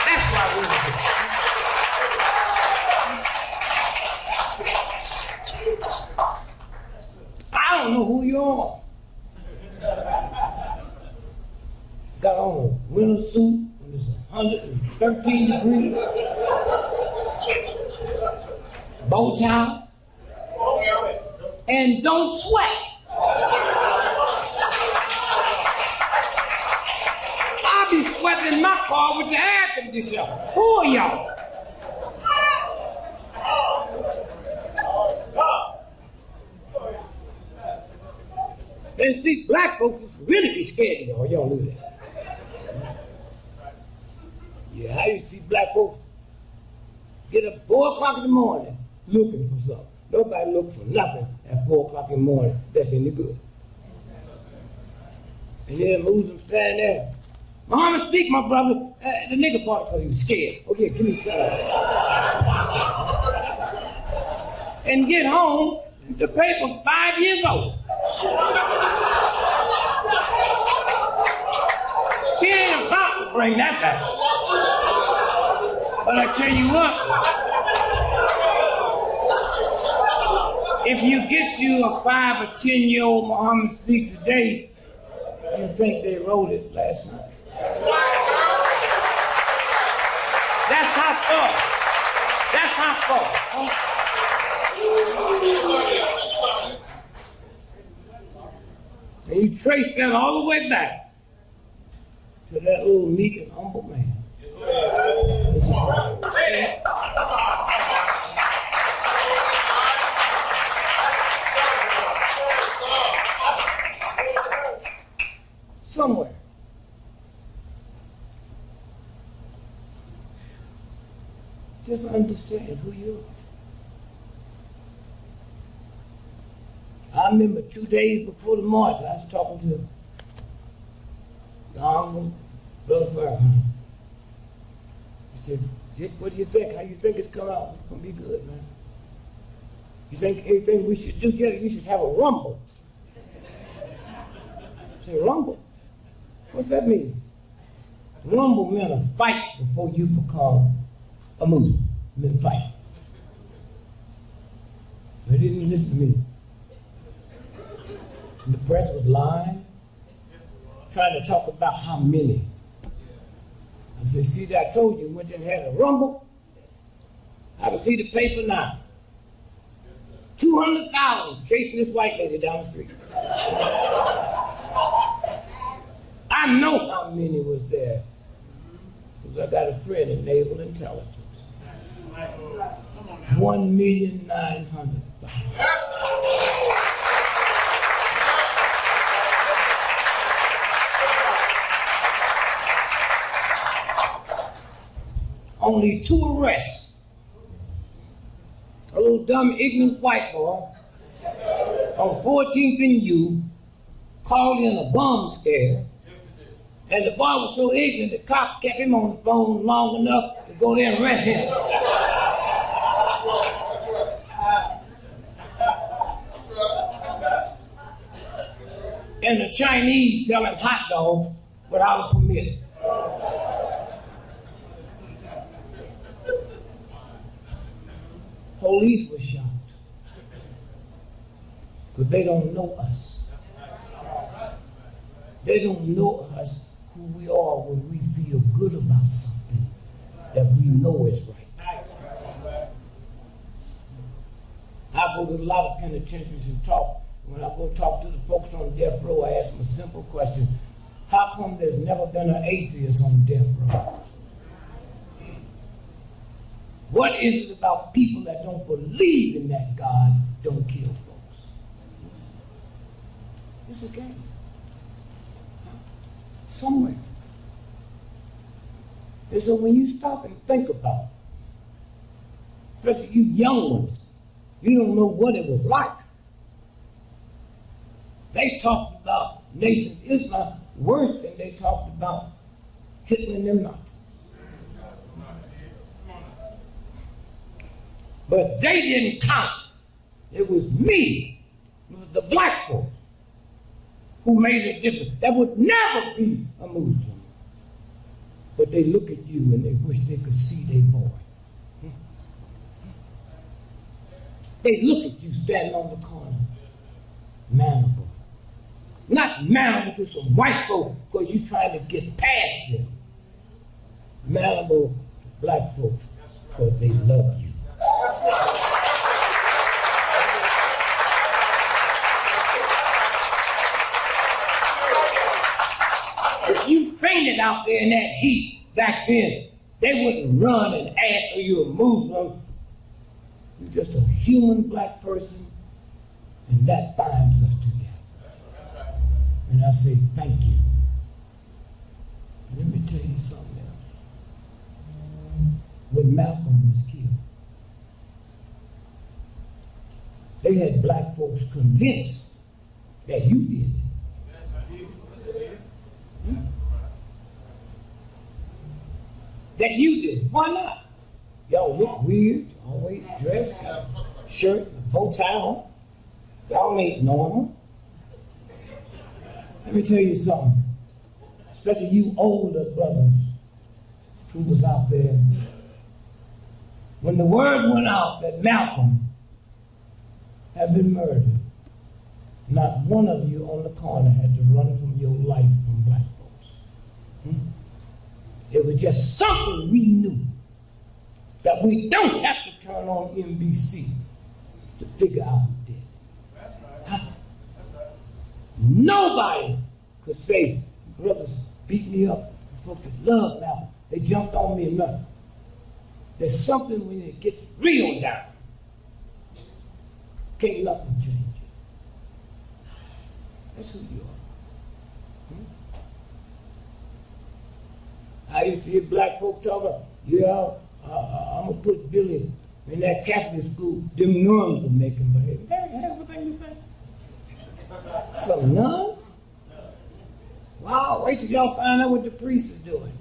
That's why we were here. I don't know who you are. Got on a winter suit when it's 113 degrees. Bow tie. And don't sweat. I'll be sweating in my car with the air conditioner. 4 of y'all. And see, black folks really be scared of y'all. Y'all knew that. Yeah, I used to see black folks get up 4 o'clock in the morning looking for something. Nobody looks for nothing at 4 o'clock in the morning that's any good. And then Muslim standing there. Muhammad speak, my brother. The nigga bought it because he was scared. Oh yeah, give me some. And get home, the paper's 5 years old. He ain't about to bring that back. But I tell you what, if you get you a 5 or 10-year-old Muhammad speak today, you think they wrote it last night. That's how far. That's how far. And you trace that all the way back to that little meek and humble man. Somewhere. Just understand who you are. I remember 2 days before the march, I was talking to the Honorable Brother Farrakhan. He said, what do you think? How do you think it's coming out? It's going to be good, man. You think anything we should do together? You should have a rumble. I said, rumble? What's that mean? Rumble meant a fight before you become a Muslim. It meant fight. They didn't listen to me. And the press was lying, trying to talk about how many. I said, see that I told you, went there and had a rumble. I can see the paper now. 200,000 chasing this white lady down the street. I know how many was there, because I got a friend in naval intelligence. 1,900,000. Only 2 arrests. A little dumb, ignorant white boy on 14th and U called in a bomb scare. And the boy was so ignorant, the cops kept him on the phone long enough to go there and arrest him. And the Chinese selling hot dogs without a permit. Police were shocked because they don't know us. They don't know us who we are when we feel good about something that we know is right. I go to a lot of penitentiaries and talk. When I go talk to the folks on death row, I ask them a simple question. How come there's never been an atheist on death row? What is it about people that don't believe in that God don't kill folks? It's a game. Somewhere. And so when you stop and think about it, especially you young ones, you don't know what it was like. They talked about Nation of Islam worse than they talked about Hitler and them Nazis. But they didn't count. It was me, it was the black folks who made a difference. That would never be a Muslim. But they look at you and they wish they could see their boy. They look at you standing on the corner, manable. Not manable to some white folk because you're trying to get past them. Manable to black folks because they love you. That's right. If you fainted out there in that heat back then, they wouldn't run and ask, are you a Muslim? You're just a human black person, and that binds us together. And I say, thank you. Let me tell you something else. When Malcolm was killed, they had black folks convinced that you did it. That you did. Why not? Y'all look weird, always dressed, shirt, bow tie on. Y'all ain't normal. Let me tell you something. Especially you older brothers who was out there. When the word went out that Malcolm had been murdered, not one of you on the corner had to run from your life from black folks. It was just something we knew that we don't have to turn on NBC to figure out who did it. Nobody could say, brothers beat me up. Folks that love Malcolm, they jumped on me and nothing. There's something when it gets real down. Can't nothing change it. That's who you are. I used to hear black folks talk about, yeah, I'm going to put Billy in that Catholic school. Them nuns are making my head. They have a thing to say. Some nuns? Wow, wait till y'all find out what the priest is doing.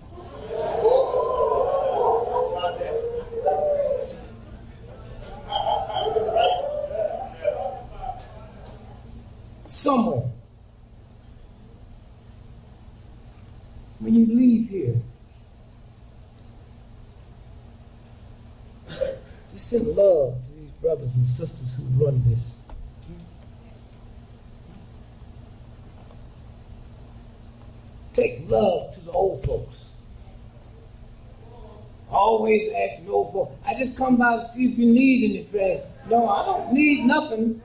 Somewhere, when you leave here, just send love to these brothers and sisters who run this. Take love to the old folks. Always ask the old folks, I just come by to see if you need anything. No, I don't need nothing.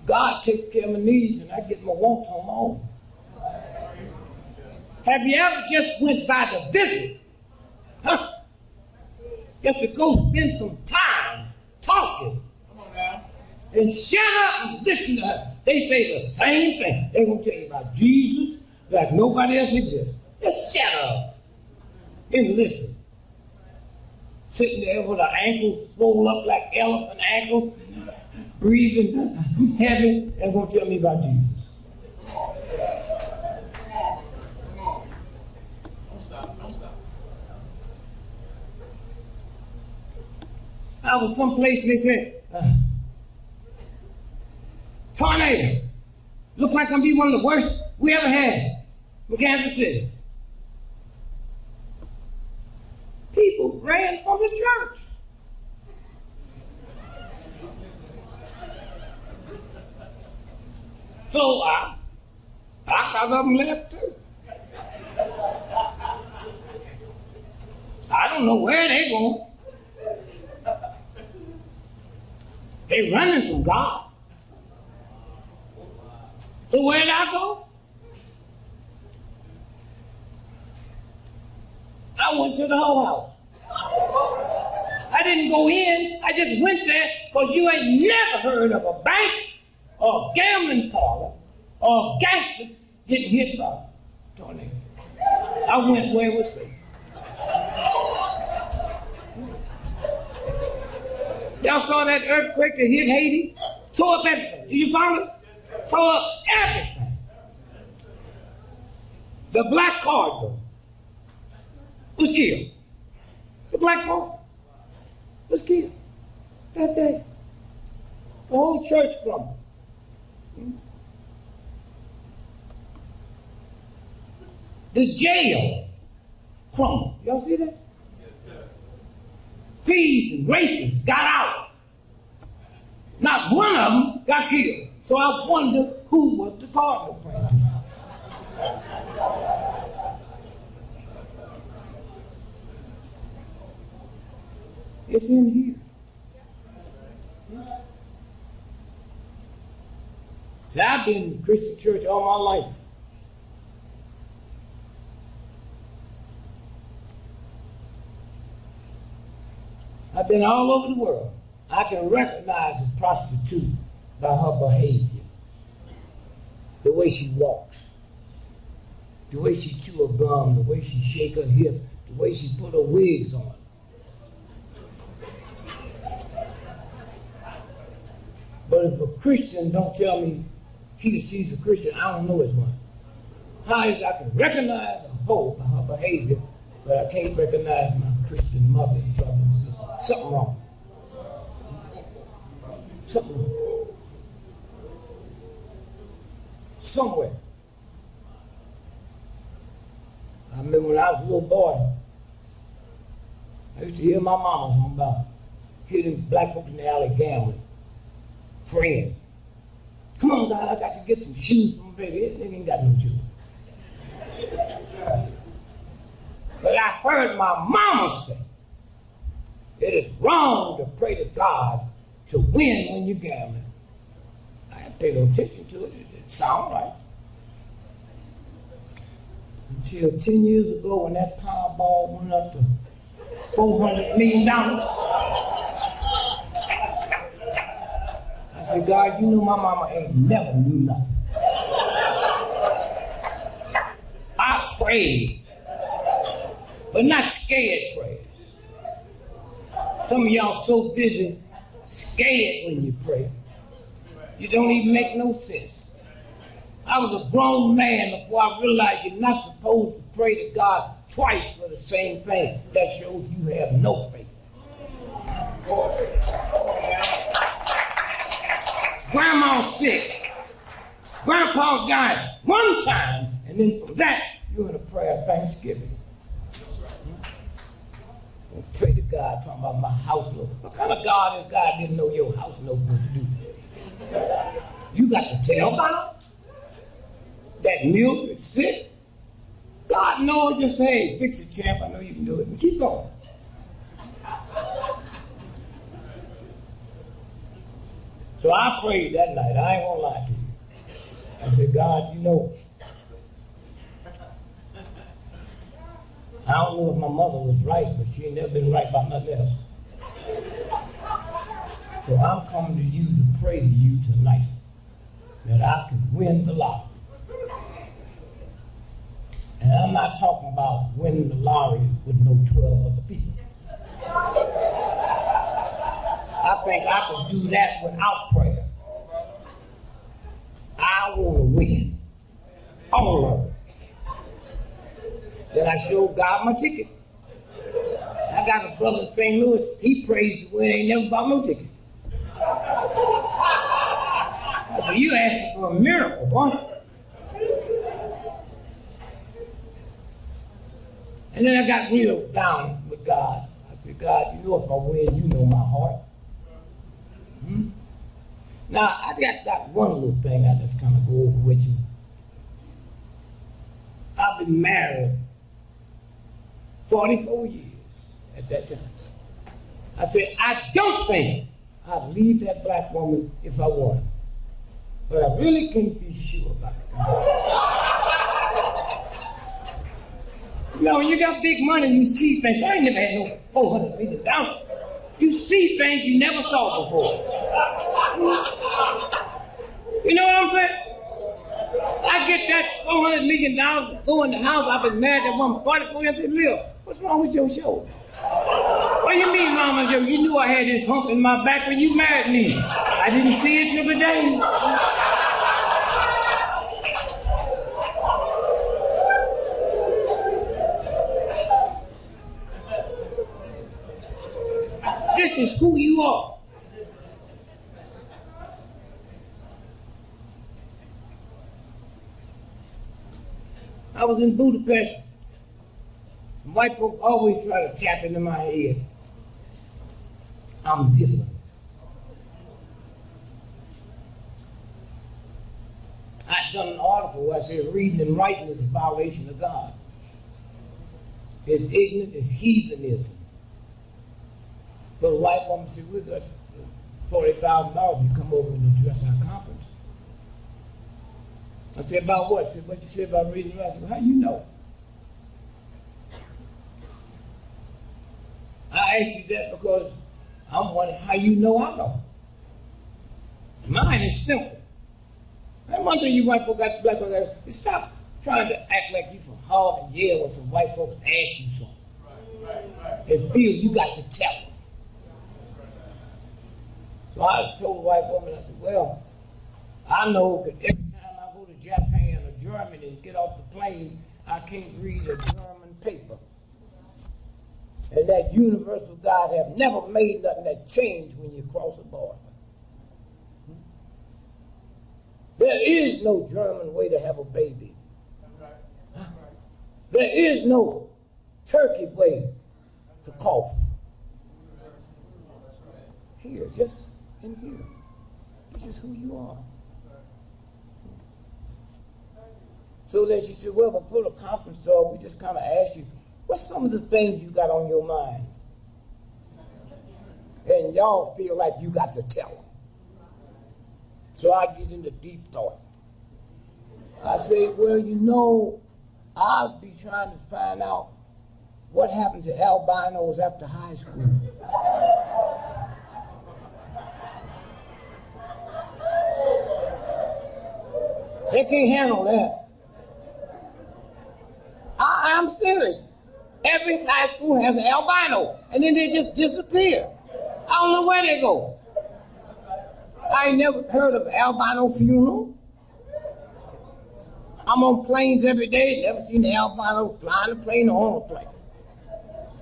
God takes care of my needs and I get my wants on my own. Have you ever just went by to visit? Huh? Just to go spend some time talking. Come on now. And shut up and listen to her. They say the same thing. They're going to tell you about Jesus like nobody else exists. Just shut up and listen. Sitting there with her ankles swollen up like elephant ankles, breathing heavy, and going to tell me about Jesus. Don't stop. I was someplace and they said, tornado. Look like I'm going to be one of the worst we ever had in Kansas City. People ran from the church. So I got up and left too. I don't know where they going. They running from God. So where did I go? I went to the whole house. I didn't go in. I just went there because you ain't never heard of a bank or a gambling parlor or gangsters getting hit by a tornado. I went where it was safe. Y'all saw that earthquake that hit Haiti? Tore up everything. Did you find it? Tore up everything. The black cardinal was killed. The black cardinal was killed that day. The whole church crumbled. The jail crumbled. Y'all see that? Thieves and rapists got out. Not one of them got killed. So I wonder who was the cardinal praying to. It's in here. See, I've been in the Christian church all my life. I've been all over the world. I can recognize a prostitute by her behavior. the way she walks, the way she chew her gum, the way she shake her hips, the way she put her wigs on. But if a Christian don't tell me he or she's a Christian, I don't know as one. How is it I can recognize a hoe by her behavior, but I can't recognize my Christian mother and brother and sister? Something wrong. Something wrong. Somewhere. I remember when I was a little boy, I used to hear my mama talking about hitting black folks in the alley gambling, praying. Come on, God, I got to get some shoes for my baby. They ain't got no shoes. But I heard my mama say, it is wrong to pray to God to win when you're gambling. I had to pay no attention to it. It sounded right. Until 10 years ago when that Powerball went up to $400 million. I said, God, you know my mama ain't never knew nothing. I prayed, but not scared prayers. Some of y'all so busy scared when you pray. You don't even make no sense. I was a grown man before I realized you're not supposed to pray to God twice for the same thing. That shows you have no faith. Grandma's sick. Grandpa died one time, and then from that, you're in a prayer of thanksgiving. Pray to God, talking about my house note. What kind of God is God didn't know your house note was due? You got to tell God that milk is sick. God knows, just say, hey, fix it, champ. I know you can do it. And keep going. So I prayed that night. I ain't gonna lie to you. I said, God, you know, I don't know if my mother was right, but she ain't never been right about nothing else. So I'm coming to you to pray to you tonight that I can win the lottery. And I'm not talking about winning the lottery with no 12 other people. I think I can do that without prayer. I want to win. All of it. Then I showed God my ticket. I got a brother in St. Louis, he prays to win, ain't never bought no ticket. I said, you asking for a miracle, boy. And then I got real down with God. I said, God, you know if I win, you know my heart. Now, I got that one little thing I just kind of go over with you. I've been married 44 years at that time. I said, I don't think I'd leave that black woman if I won. But I really can't be sure about it. You know, when you got big money, you see things. I ain't never had no $400 million. You see things you never saw before. You know what I'm saying? I get that $400 million, go in the house. I've been married to that woman 44 years. I said, Lil, what's wrong with your shoulder? What do you mean, Mama Joe? You knew I had this hump in my back when you married me. I didn't see it till today. This is who you are. I was in Budapest. White folk always try to tap into my head. I'm different. I'd done an article where I said reading and writing is a violation of God. It's ignorant, it's heathenism. But a white woman said, we got $40,000, you come over and address our conference. I said, about what? She said, what you said about reading and writing? I said, well, how you know? I asked you that because I'm wondering how you know I know. Mine is simple. And one thing you white folks got, black folks got, is stop trying to act like you from Harlem, Yale, or some white folks ask you something. And feel you got to tell them. So I was told a white woman, I said, well, I know that every time I go to Japan or Germany and get off the plane, I can't read a German paper. And that universal God have never made nothing that change when you cross a border. There is no German way to have a baby. There is no Turkey way to cough. Here, just in here. This is who you are. So then she said, well, before the conference started, we just kind of asked you, what's some of the things you got on your mind? And y'all feel like you got to tell them. So I get into deep thought. I say, well, you know, I'll be trying to find out what happened to albinos after high school. They can't handle that. I'm serious. Every high school has an albino, and then they just disappear. I don't know where they go. I ain't never heard of an albino funeral. I'm on planes every day, never seen an albino flying a plane or on a plane.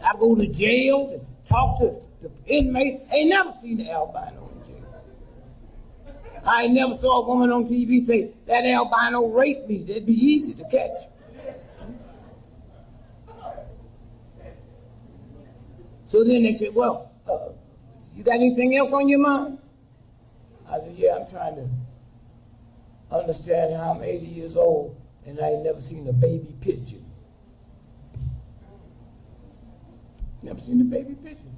I go to jails and talk to the inmates, ain't never seen an albino in jail. I ain't never saw a woman on TV say, that albino raped me. That'd be easy to catch. So then they said, well, you got anything else on your mind? I said, yeah, I'm trying to understand how I'm 80 years old and I ain't never seen a baby pigeon. Never seen a baby pigeon.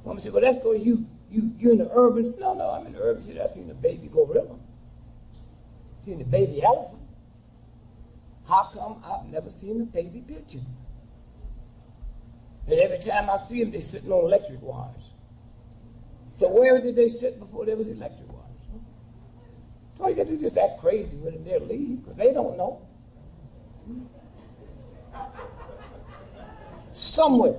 Mama said, well, that's because you're in the urban. No, I'm in the urban city. I've seen a baby gorilla. Seen a baby elephant. How come I've never seen a baby pigeon? And every time I see them, they're sitting on electric wires. So where did they sit before there was electric wires? So all you got to do is just act crazy with them, they'll leave, because they don't know. Somewhere.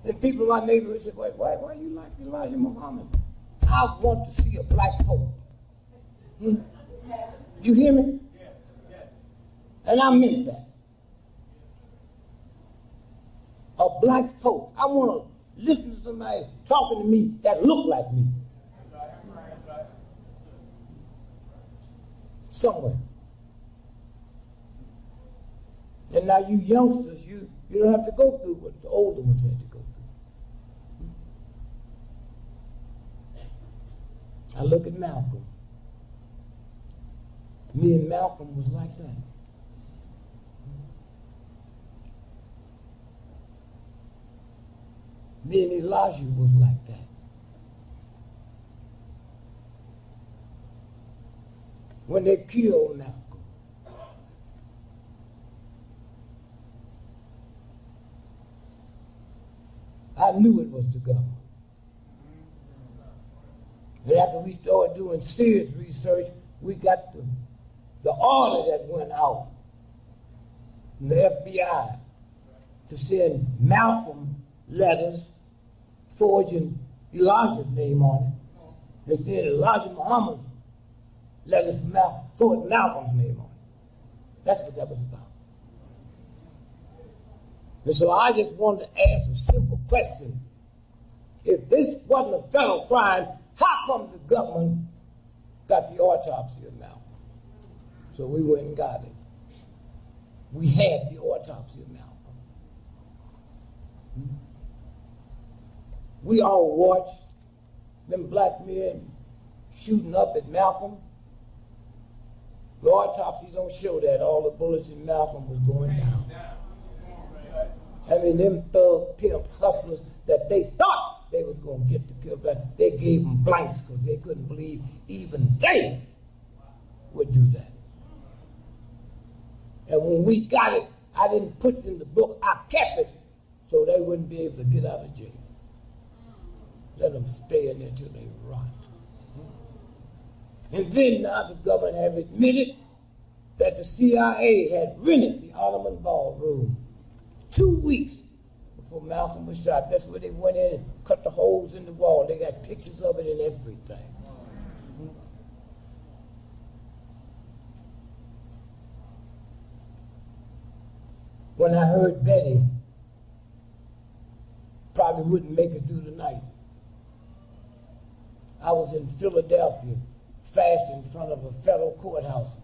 And people in my neighborhood said, why you like Elijah Muhammad? I want to see a black pope. You hear me? And I meant that. A black pope. I want to listen to somebody talking to me that look like me. Somewhere. And now you youngsters, you don't have to go through what the older ones had to go through. I look at Malcolm. Me and Malcolm was like that. Me and Elijah was like that. When they killed Malcolm. I knew it was the government. And after we started doing serious research, we got the order that went out from the FBI to send Malcolm letters forging Elijah's name on it. They said Elijah Muhammad letters forged Malcolm's name on it. That's what that was about. And so I just wanted to ask a simple question. If this wasn't a federal crime, how come the government got the autopsy of Malcolm? So we went and got it. We had the autopsy of Malcolm. We all watched them black men shooting up at Malcolm. The autopsy don't show that. All the bullets in Malcolm was going down. I mean, them thug pimp hustlers that they thought they was going to get the kill, but they gave them blanks because they couldn't believe even they would do that. And when we got it, I didn't put it in the book. I kept it so they wouldn't be able to get out of jail. Let them stay in there till they rot. And then now the government have admitted that the CIA had rented the Harlem Ballroom 2 weeks before Malcolm was shot. That's where they went in and cut the holes in the wall. They got pictures of it and everything. When I heard Betty probably wouldn't make it through the night, I was in Philadelphia, fast in front of a federal courthouse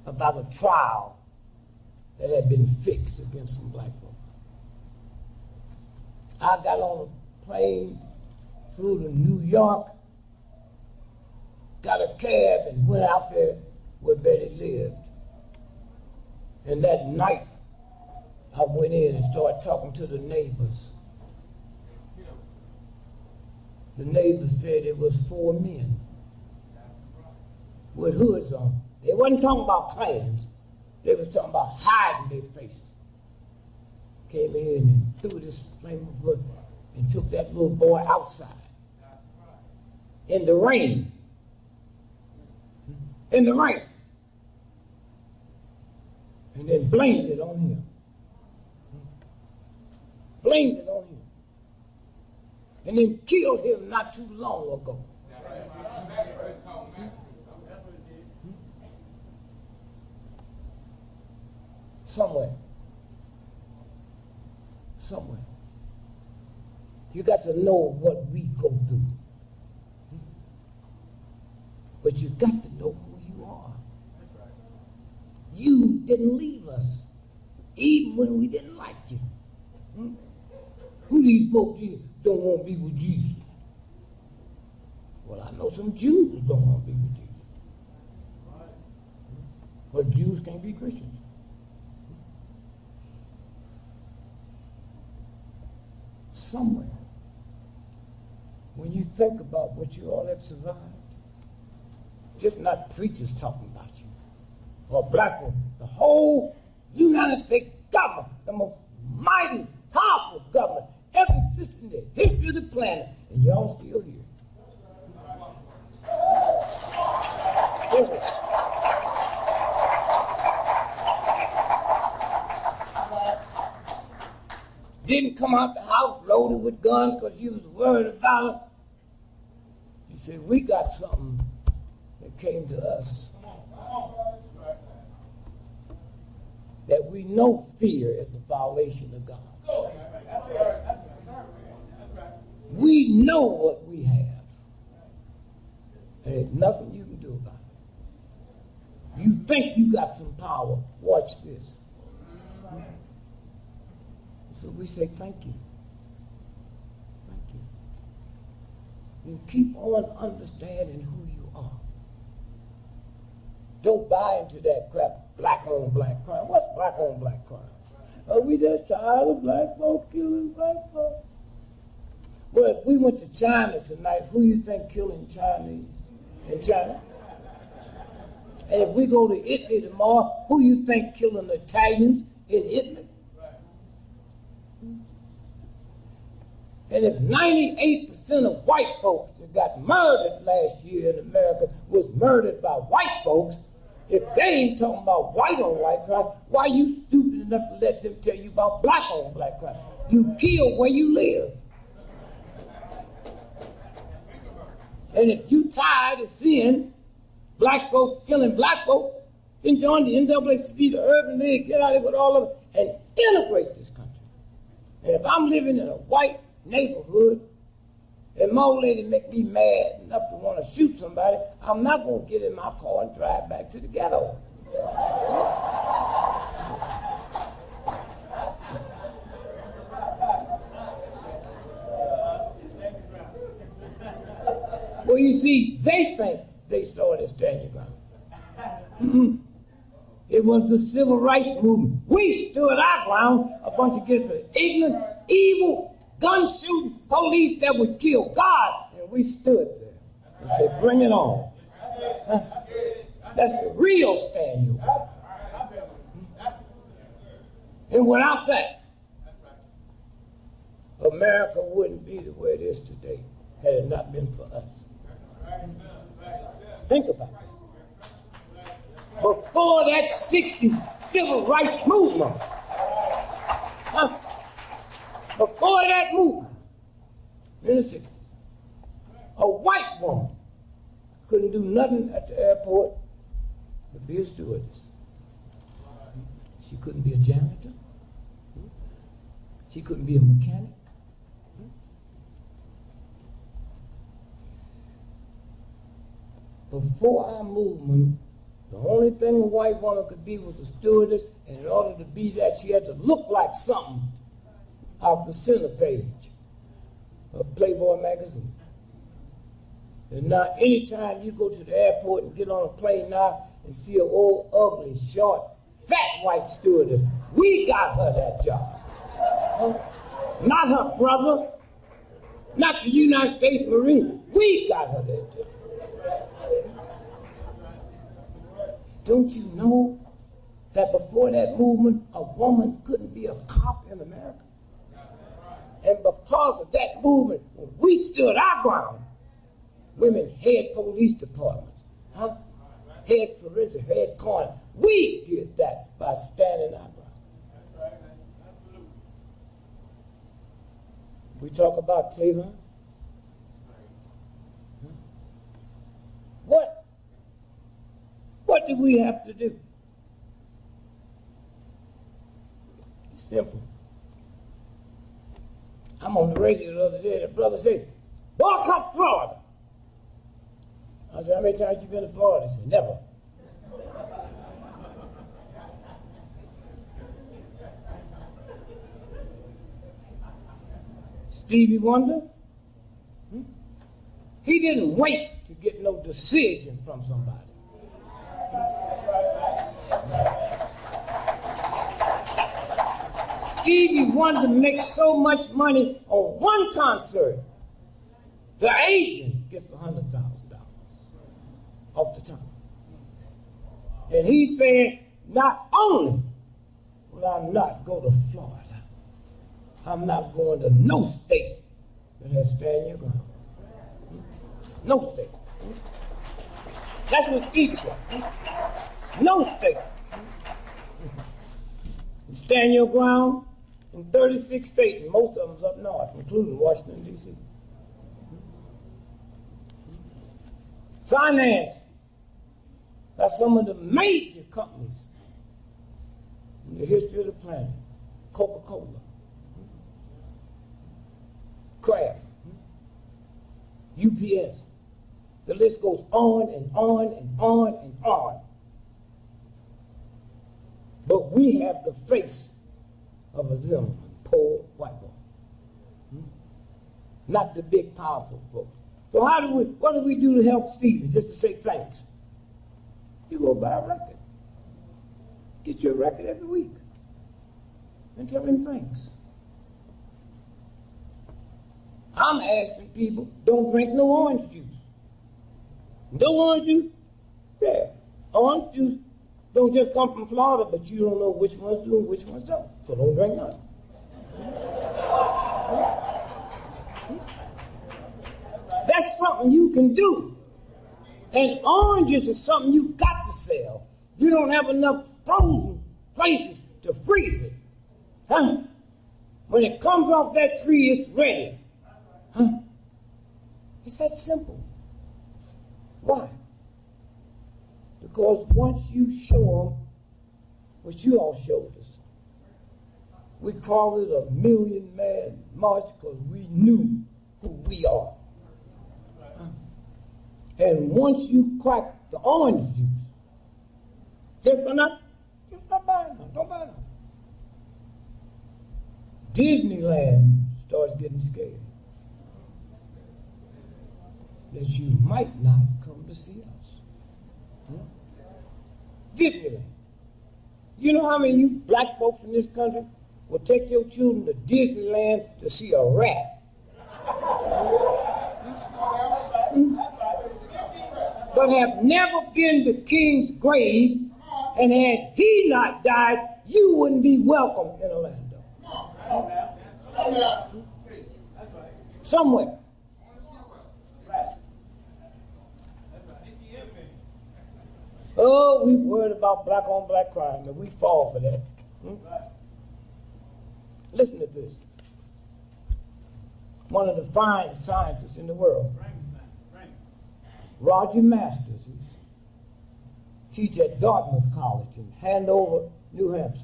about a trial that had been fixed against some black folks. I got on a plane, flew to New York, got a cab and went out there where Betty lived. And that night, I went in and started talking to the neighbors. The neighbors said it was 4 men with hoods on. They wasn't talking about plans. They was talking about hiding their face. Came in and threw this flame of wood and took that little boy outside in the rain. In the rain. And then blamed it on him. Blamed it on him. And then killed him not too long ago. Somewhere. You got to know what we go through. But you got to know who you are. You didn't leave us, even when we didn't like you. Who these folks here don't want to be with Jesus? Well, I know some Jews don't want to be with Jesus. But Jews can't be Christians. Somewhere, when you think about what you all have survived, just not preachers talking about you, or black folk, the whole United States government, the most mighty, powerful government ever existed in the history of the planet, and y'all still here. Didn't come out the house loaded with guns because you was worried about them. You said, we got something that came to us that we know fear is a violation of God. We know what we have. There's nothing you can do about it. You think you got some power. Watch this. So we say thank you. Thank you. And keep on understanding who you are. Don't buy into that crap, black on black crime. What's black on black crime? Are we just tired of black folks killing black folks? Well, if we went to China tonight, who you think killing Chinese in China? And if we go to Italy tomorrow, who you think killing Italians in Italy? And if 98% of white folks that got murdered last year in America was murdered by white folks, if they ain't talking about white on white crime, why you stupid enough to let them tell you about black on black crime? You kill where you live. And if you tired of seeing black folks killing black folks, then join the NAACP, the Urban League, get out of it with all of it, and integrate this country. And if I'm living in a white neighborhood, and my old lady make me mad enough to want to shoot somebody, I'm not going to get in my car and drive back to the ghetto. Well, you see, they think they started Stand Your Ground. It was the civil rights movement. We stood our ground, a bunch of ignorant, evil, gun-shooting police that would kill God, and we stood there and said, bring it on. That's the real Stand Your Ground. And without that, America wouldn't be the way it is today had it not been for us. Think about it. Before that 60 civil rights movement, before that movement in the 60s, a white woman couldn't do nothing at the airport but be a stewardess. She couldn't be a janitor. She couldn't be a mechanic. Before our movement, the only thing a white woman could be was a stewardess, and in order to be that, she had to look like something off the center page of Playboy magazine. And now, anytime you go to the airport and get on a plane now and see an old, ugly, short, fat white stewardess, we got her that job. Not her brother, not the United States Marine. We got her that job. Don't you know that before that movement, a woman couldn't be a cop in America? And because of that movement, when we stood our ground, women head police departments, head forensic, head coroner. We did that by standing our ground. We talk about Trayvon. What do we have to do? It's simple. I'm on the radio the other day, the brother said, boycott Florida. I said, how many times you been to Florida? He said, never. Stevie Wonder? He didn't wait to get no decision from somebody. Stevie Wonder makes so much money on one concert, the agent gets $100,000 off the top. And he's saying, not only will I not go to Florida, I'm not going to no state that has stand your ground. No state. That's what Stevie said. No state. You stand your ground in 36 states, and most of them's up north, including Washington, D.C. Financed by some of the major companies in the history of the planet. Coca-Cola, Kraft, UPS. The list goes on and on and on and on. But we have the face of a Zimmerman, poor white boy. Not the big, powerful folk. So what do we do to help Stevie? Just to say thanks. You go buy a record. Get your record every week. And tell him thanks. I'm asking people, don't drink no orange juice. No orange juice? Yeah. Orange juice don't just come from Florida, but you don't know which ones do and which ones don't. So don't drink none. That's something you can do. And oranges is something you got to sell. You don't have enough frozen places to freeze it. When it comes off that tree, it's ready. It's that simple. Why? Because once you show them what you all showed us, we call it a million-man march because we knew who we are. And once you crack the orange juice, just not buy none. Don't buy none. Disneyland starts getting scared that you might not come to see us. Disneyland. You know how many of you black folks in this country will take your children to Disneyland to see a rat? But have never been to King's grave, and had he not died, you wouldn't be welcome in Orlando. Somewhere. Oh, we worried about black on black crime, and we fall for that. Listen to this. One of the fine scientists in the world, Roger Masters, teach at Dartmouth College in Hanover, New Hampshire.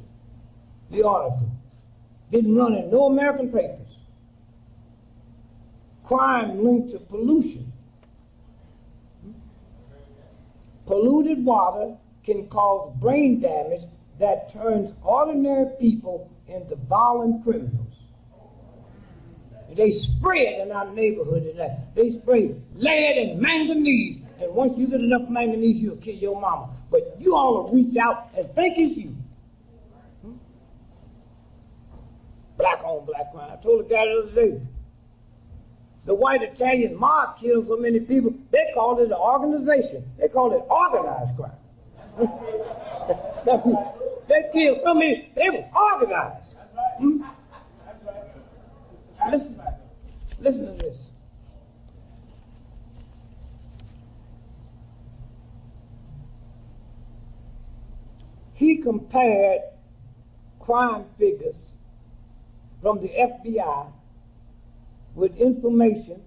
The article didn't run in no American papers. Crime linked to pollution. Polluted water can cause brain damage that turns ordinary people into violent criminals. They spray it in our neighborhood, and they spray lead and manganese, and once you get enough manganese, you'll kill your mama. But you all will reach out and think it's you. Black on black crime. I told a guy the other day, the white Italian mob killed so many people, they called it an organization. They called it organized crime. They killed so many, they were organized. Listen to this. He compared crime figures from the FBI with information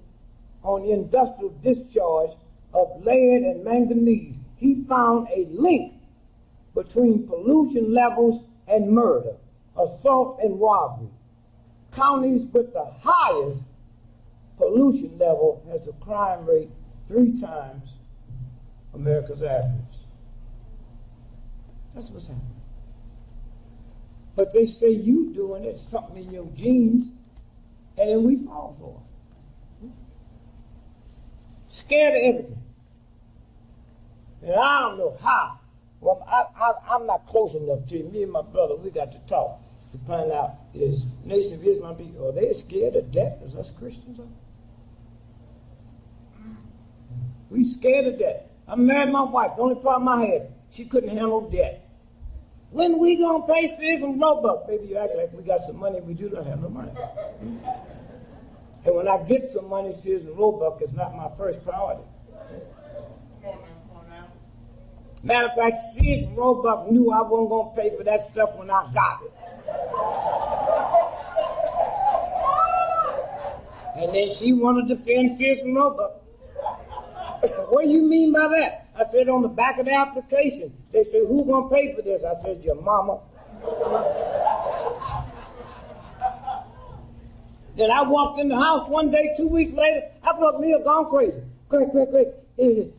on industrial discharge of lead and manganese. He found a link between pollution levels and murder, assault and robbery. Counties with the highest pollution level has a crime rate 3 times America's average. That's what's happening. But they say you doing it, something in your genes, and then we fall for it. Scared of everything. And I don't know how. Well, I'm not close enough to you. Me and my brother, we got to talk to find out, is Nation of Islam people, are they scared of death as us Christians are? We scared of death. I married my wife. The only problem I had, she couldn't handle debt. When we gonna pay Sears and Roebuck? Baby, you act like we got some money. We do not have no money. And when I get some money, Sears and Roebuck is not my first priority. Come on now. Matter of fact, Sears and Roebuck knew I wasn't gonna pay for that stuff when I got it. And then she wanted to defend Sears and Roebuck. What do you mean by that? I said, on the back of the application. They said, who gonna pay for this? I said, your mama. Then I walked in the house one day, 2 weeks later, I thought Leah gone crazy. Great.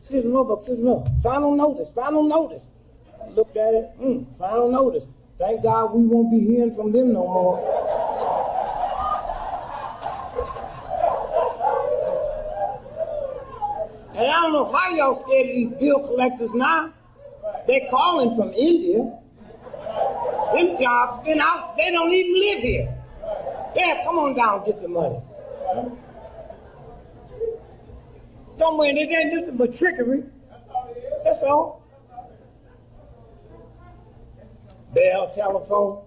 Sears and Roebuck, final notice. I looked at it, final notice. Thank God we won't be hearing from them no more. And I don't know how y'all scared of these bill collectors now. They're calling from India. Them jobs been out. They don't even live here. Yeah, come on down and get the money. Don't worry, they ain't nothing but trickery. That's all. Bell telephone.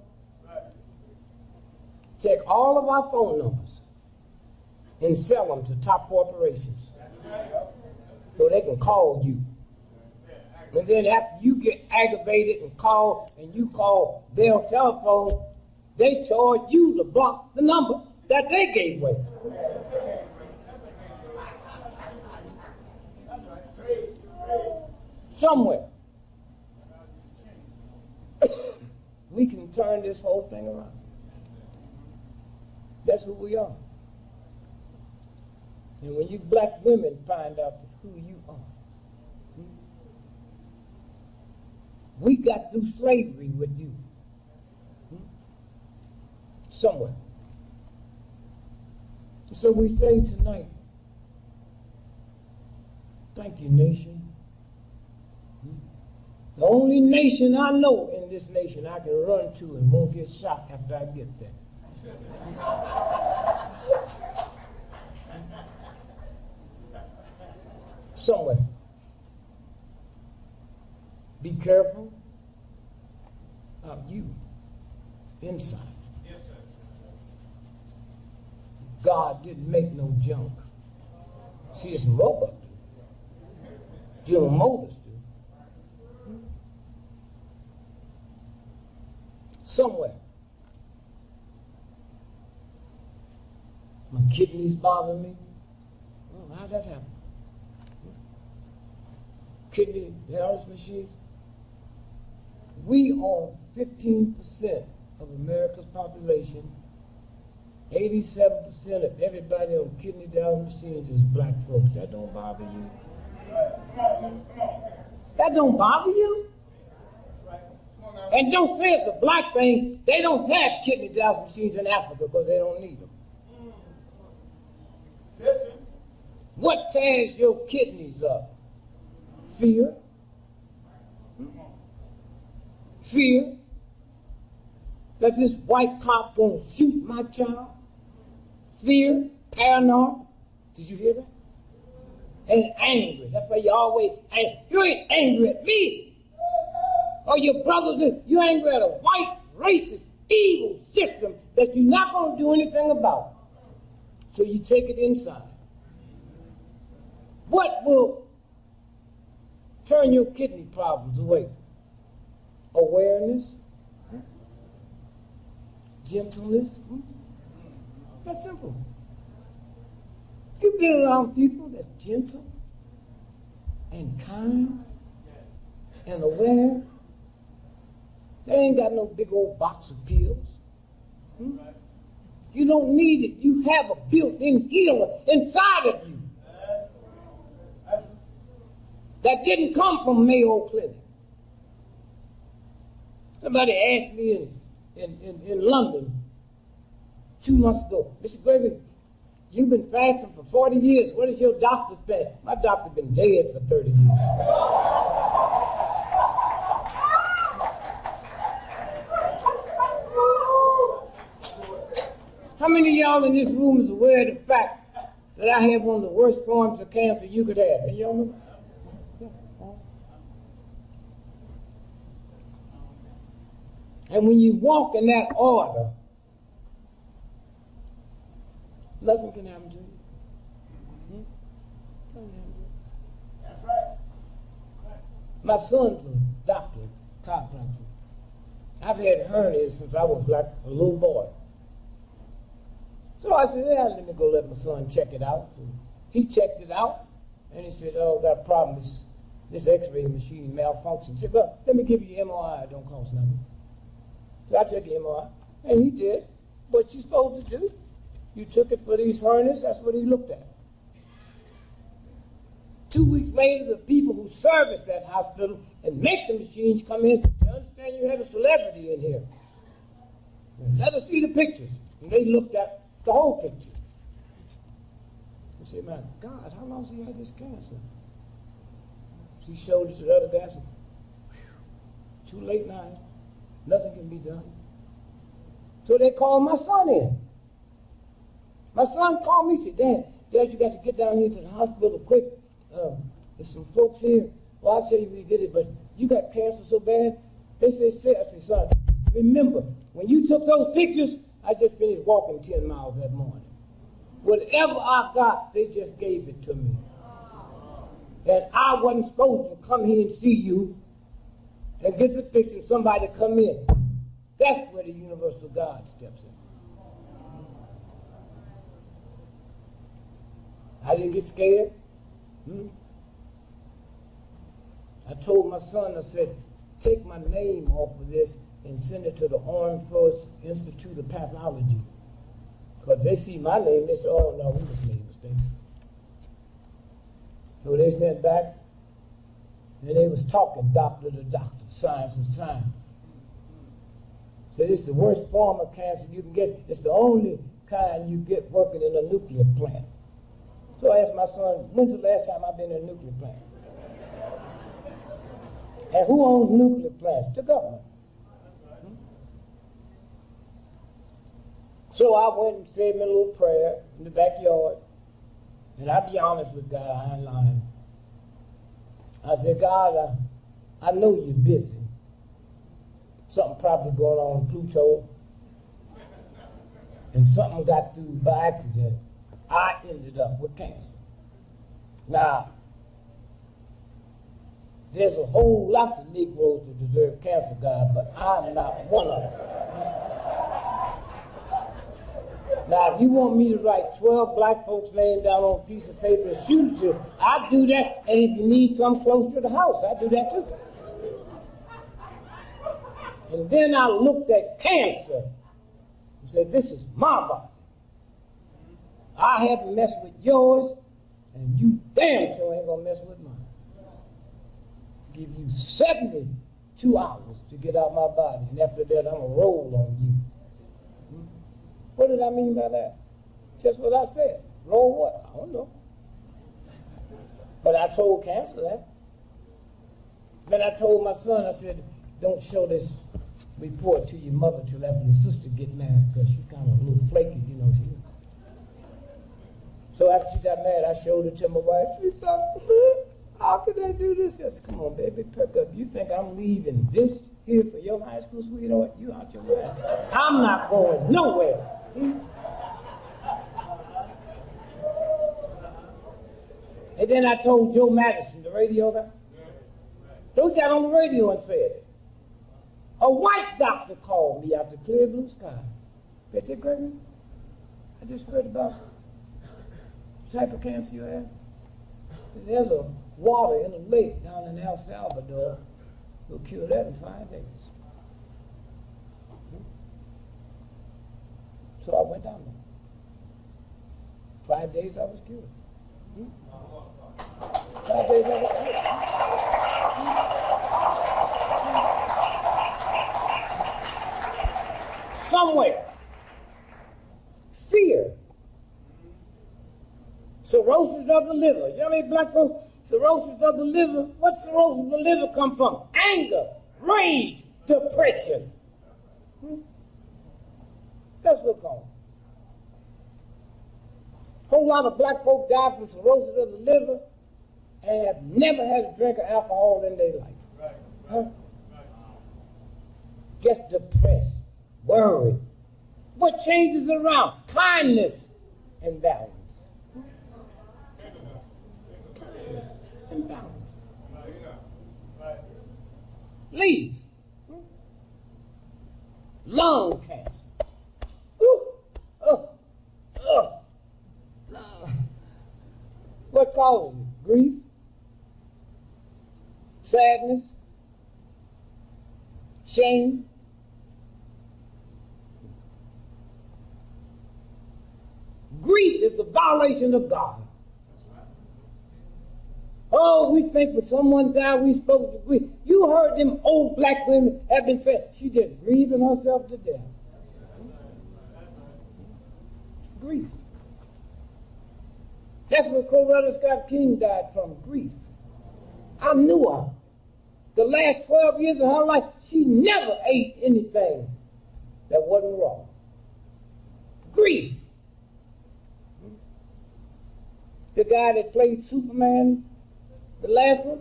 Take all of our phone numbers and sell them to top corporations, so they can call you. And then after you get aggravated and you call Bell Telephone, they charge you to block the number that they gave away. Somewhere. We can turn this whole thing around. That's who we are. And when you black women find out who you are, we got through slavery with you. Somewhere. So we say tonight, thank you, nation. The only nation I know in this nation I can run to and won't get shot after I get there. Somewhere. Be careful of you inside. Yes, sir. God didn't make no junk. See, it's some robots do. General Motors do. Somewhere. My kidneys bother me. Oh, how'd that happen? Kidney dialysis machines. We own 15% of America's population. 87% of everybody on kidney dialysis machines is black folks. That don't bother you? That don't bother you? And don't say it's a black thing. They don't have kidney dialysis machines in Africa because they don't need them. Listen. What tears your kidneys up? Fear. Fear that this white cop gonna shoot my child. Fear, paranoia. Did you hear that? And angry. That's why you always angry. You ain't angry at me. Or your brothers, you angry at a white, racist, evil system that you're not gonna do anything about. So you take it inside. What will turn your kidney problems away? Awareness, gentleness. That's simple. You've been around people that's gentle and kind and aware. They ain't got no big old box of pills. You don't need it. You have a built-in healer inside of you that didn't come from Mayo Clinic. Somebody asked me in London 2 months ago, Mr. Gregory, you've been fasting for 40 years. What does your doctor think? My doctor been dead for 30 years. How many of y'all in this room is aware of the fact that I have one of the worst forms of cancer you could have? And y'all know? And when you walk in that order, nothing can happen to you. That's right. My son's a doctor, chiropractor. I've had hernias since I was like a little boy. So I said, yeah, let me go let my son check it out. So he checked it out, and he said, oh, got a problem. This x-ray machine malfunctioned. He said, well, let me give you MRI. It don't cost nothing. So I took the MRI, and he did what you're supposed to do. You took it for these hernias, that's what he looked at. 2 weeks later, the people who service that hospital and make the machines come in, you understand you had a celebrity in here. Let us see the pictures. And they looked at the whole picture. I said, my God, how long has he had this cancer? She showed it to the other guy and said, too late now. Nothing can be done. So they called my son in. My son called me and said, Dad, you got to get down here to the hospital quick. There's some folks here. Well, I'll tell you when you get it, but you got cancer so bad. They say, I said, son, remember, when you took those pictures, I just finished walking 10 miles that morning. Whatever I got, they just gave it to me. And I wasn't supposed to come here and see you and get the picture of somebody to come in. That's where the universal God steps in. I didn't get scared. I told my son, I said, take my name off of this and send it to the Armed Forces Institute of Pathology. Because they see my name, they say, oh no, we just made a mistake. So they sent back, and they was talking doctor to doctor, science and science. So this is the worst form of cancer you can get. It's the only kind you get working in a nuclear plant. So I asked my son, when's the last time I've been in a nuclear plant? And who owns nuclear plants? The government. So I went and said my little prayer in the backyard. And I'll be honest with God, I ain't lying. I said, God, I know you're busy. Something probably going on in Pluto. and something got through by accident, I ended up with cancer. Now, there's a whole lot of Negroes that deserve cancer, God, but I'm not one of them. Now, if you want me to write 12 black folks laying down on a piece of paper and shoot at you, I'll do that. And if you need some close to the house, I'll do that too. And then I looked at cancer and said, this is my body. I haven't messed with yours, and you damn sure ain't gonna mess with mine. Give you 72 hours to get out my body, and after that, I'm gonna roll on you. What did I mean by that? Just what I said. Roll what? I don't know. But I told cancer that. Then I told my son, I said, don't show this report to your mother till after your sister get married, because she's kind of a little flaky, you know. So after she got married, I showed it to my wife. She said, how could I do this? I said, come on, baby, perk up. You think I'm leaving this here for your high school sweetheart? You out your mind. I'm not going nowhere. And then I told Joe Madison, the radio guy. So he got on the radio and said it. A white doctor called me out the clear blue sky. Bet that, Gregory? I just heard about the type of cancer you have. There's a water in a lake down in El Salvador. We'll cure that in 5 days. So I went down there. 5 days I was cured. 5 days I was cured. Somewhere. Fear. Cirrhosis of the liver. You know how many black folks? Cirrhosis of the liver. What cirrhosis of the liver come from? Anger, rage, depression. That's what's on. A whole lot of black folk die from cirrhosis of the liver and have never had a drink of alcohol in their life. Right. Huh? Right. Just depressed, worried. What changes around? Kindness and balance. Kindness and balance. Leave. Lung cancer. What causes it? Grief, sadness, shame. Grief is a violation of God. Oh, we think when someone died, we supposed to grieve. You heard them old black women have been saying, she just grieving herself to death. Grief. That's what Coretta Scott King died from, grief. I knew her. The last 12 years of her life, she never ate anything that wasn't raw. Grief. The guy that played Superman, the last one,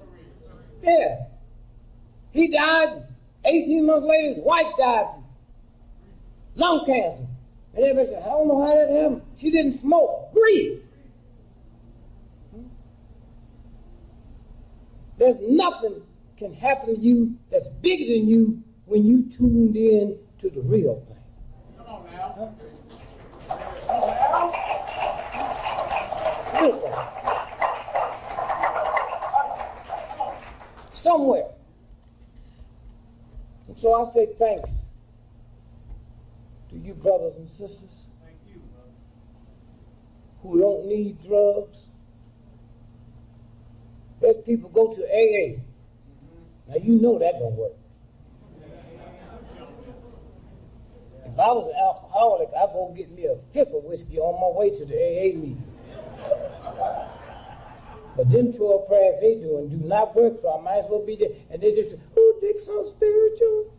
yeah. He died. 18 months later, his wife died from lung cancer. And everybody said, I don't know how that happened. She didn't smoke. Grief. There's nothing can happen to you that's bigger than you when you tuned in to the real thing. Come on now. Huh? Real thing. Somewhere. And so I say thanks to you brothers and sisters. Thank you, brother. Who don't need drugs. There's people go to AA. Now you know that don't work. If I was an alcoholic, I'd go get me a fifth of whiskey on my way to the AA meeting. But them 12 prayers they doing do not work, so I might as well be there. And they just say, oh, Dick's so spiritual.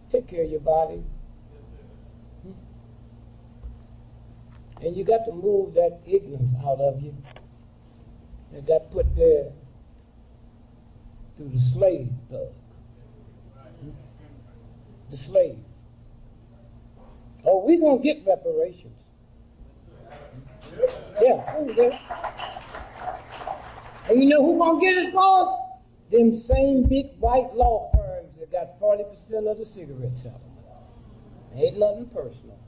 Take care of your body. And you got to move that ignorance out of you that got put there through the slave thug. The slave. Oh, we're going to get reparations. Yeah. And you know who's going to get it for us? Them same big white law firms that got 40% of the cigarette settlement. Ain't nothing personal.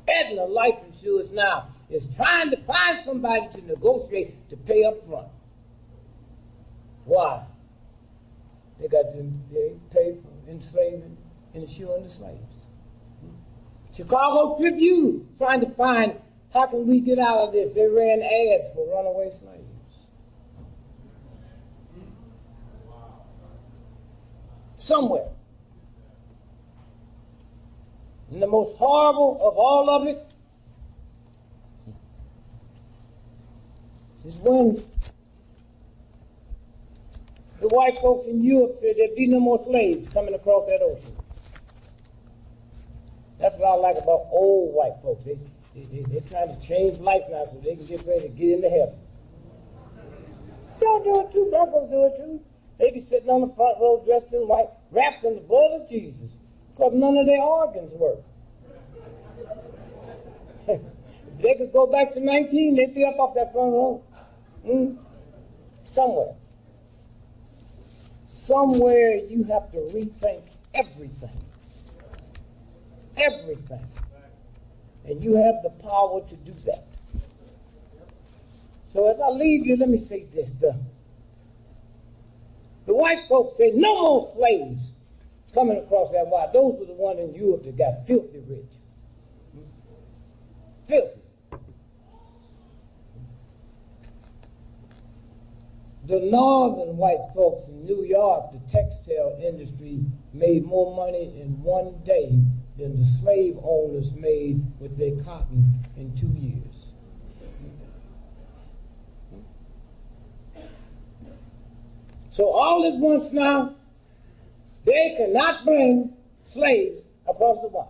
Aetna Life Insurance now is trying to find somebody to negotiate to pay up front. Why? They pay for enslaving and insuring the slaves. Chicago Tribune trying to find how can we get out of this. They ran ads for runaway slaves. Somewhere. And the most horrible of all of it is when the white folks in Europe said there'd be no more slaves coming across that ocean. That's what I like about old white folks. They're trying to change life now so they can get ready to get into heaven. Y'all do it too, black folks do it too. They be sitting on the front row dressed in white, wrapped in the blood of Jesus, because none of their organs work. If they could go back to 19, they'd be up off that front row. Somewhere. Somewhere you have to rethink everything. Everything. And you have the power to do that. So as I leave you, let me say this. The white folks say no more slaves coming across that water. Those were the ones in Europe that got filthy rich. Filthy. The northern white folks in New York, the textile industry, made more money in one day than the slave owners made with their cotton in 2 years. So all at once now, they cannot bring slaves across the water.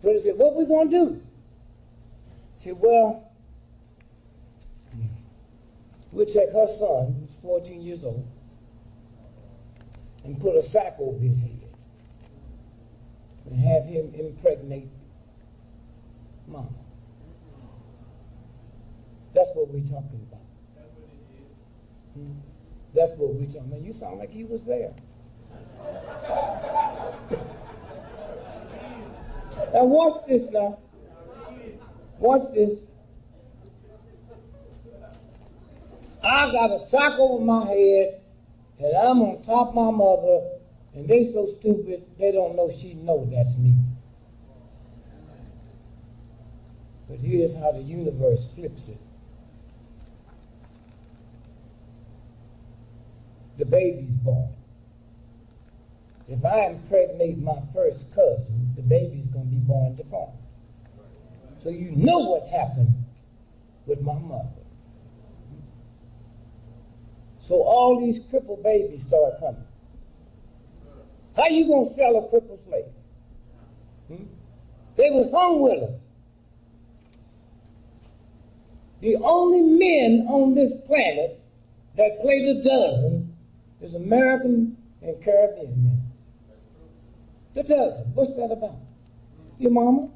So they said, what are we going to do? I said, well, we'll take her son, who's 14 years old, and put a sack over his head and have him impregnate Mama. That's what we're talking about. That's what we're talking about. You sound like you was there. Now watch this now. Watch this. I got a sack over my head, and I'm on top of my mother, and they so stupid, they don't know she know that's me. But here's how the universe flips it. The baby's born. If I impregnate my first cousin, the baby's going to be born deformed. So you know what happened with my mother. So all these crippled babies start coming. How you going to sell a crippled slave? They was hung with them. The only men on this planet that played a dozen is American and Caribbean men. The dozen. What's that about? Your mama?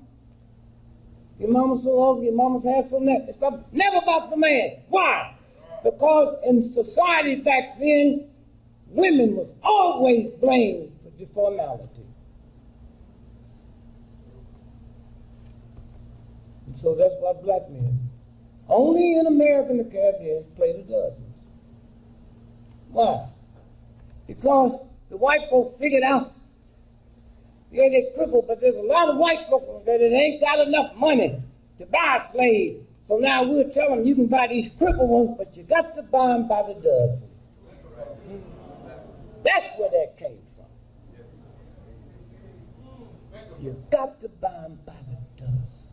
Your mama's so ugly, your mama's hair so net. It's never about the man. Why? Because in society back then, women was always blamed for deformality. And so that's why black men, only in America and the Caribbean, play the dozens. Why? Because the white folks figured out, yeah, they're crippled, but there's a lot of white folks that ain't got enough money to buy a slave. So now we'll tell them you can buy these crippled ones, but you got to buy them by the dozen. That's where that came from. You got to buy them by the dozen.